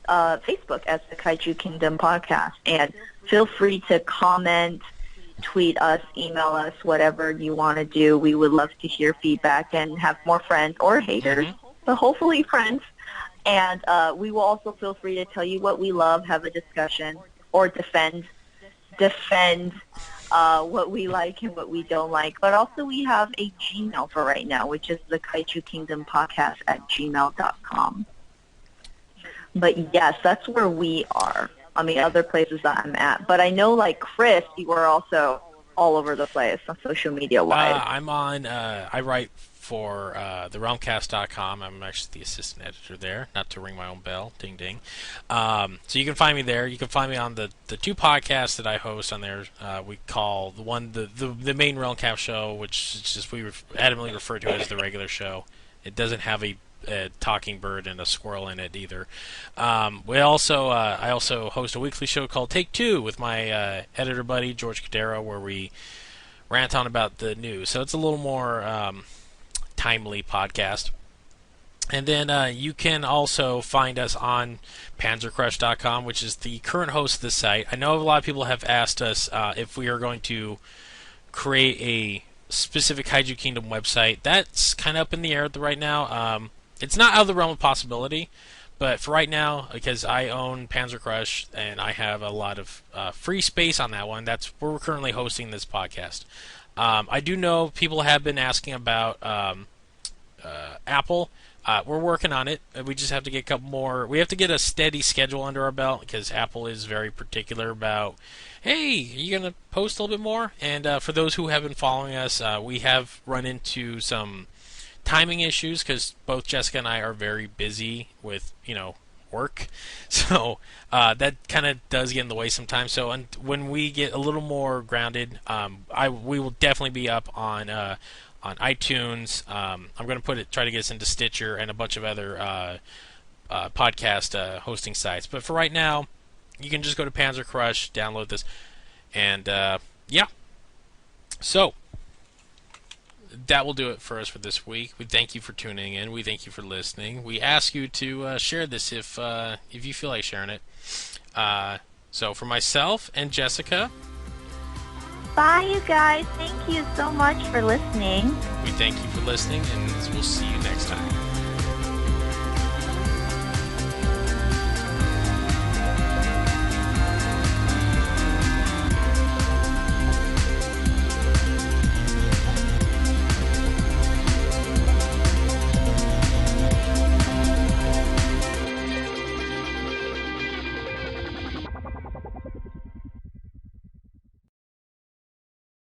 Facebook as the Kaiju Kingdom podcast. And feel free to comment, tweet us, email us, whatever you want to do. We would love to hear feedback and have more friends or haters, but hopefully friends. And we will also feel free to tell you what we love, have a discussion, or defend what we like and what we don't like. But also we have a Gmail for right now, which is the Kaiju Kingdom podcast at gmail.com. But yes, that's where we are. I mean, other places that I'm at. But I know, like Chris, you are also all over the place on social media-wise. I'm on, I write for therealmcast.com. I'm actually the assistant editor there, not to ring my own bell, ding ding. So you can find me there. You can find me on the two podcasts that I host on there. We call the one, the main Realmcast show, which is just we adamantly refer to as the regular show. It doesn't have a talking bird and a squirrel in it either. I also host a weekly show called Take Two with my editor buddy George Cadero, where we rant on about the news. So it's a little more timely podcast. And then you can also find us on panzercrush.com, which is the current host of this site. I know a lot of people have asked us if we are going to create a specific Kaiju Kingdom website. That's kind of up in the air right now. It's not out of the realm of possibility, but for right now, because I own Panzer Crush and I have a lot of free space on that one, that's where we're currently hosting this podcast. I do know people have been asking about Apple. We're working on it. We just have to get a couple more. We have to get a steady schedule under our belt because Apple is very particular about, hey, are you going to post a little bit more? And for those who have been following us, we have run into some timing issues because both Jessica and I are very busy with, work. So that kind of does get in the way sometimes. So when we get a little more grounded, we will definitely be up on iTunes. I'm going to try to get us into Stitcher and a bunch of other podcast hosting sites. But for right now, you can just go to Panzer Crush, download this, and yeah. So that will do it for us for this week. We thank you for tuning in. We thank you for listening. We ask you to share this if you feel like sharing it. So for myself and Jessica, Bye, you guys. Thank you so much for listening. we thank you for listening, and we'll see you next time.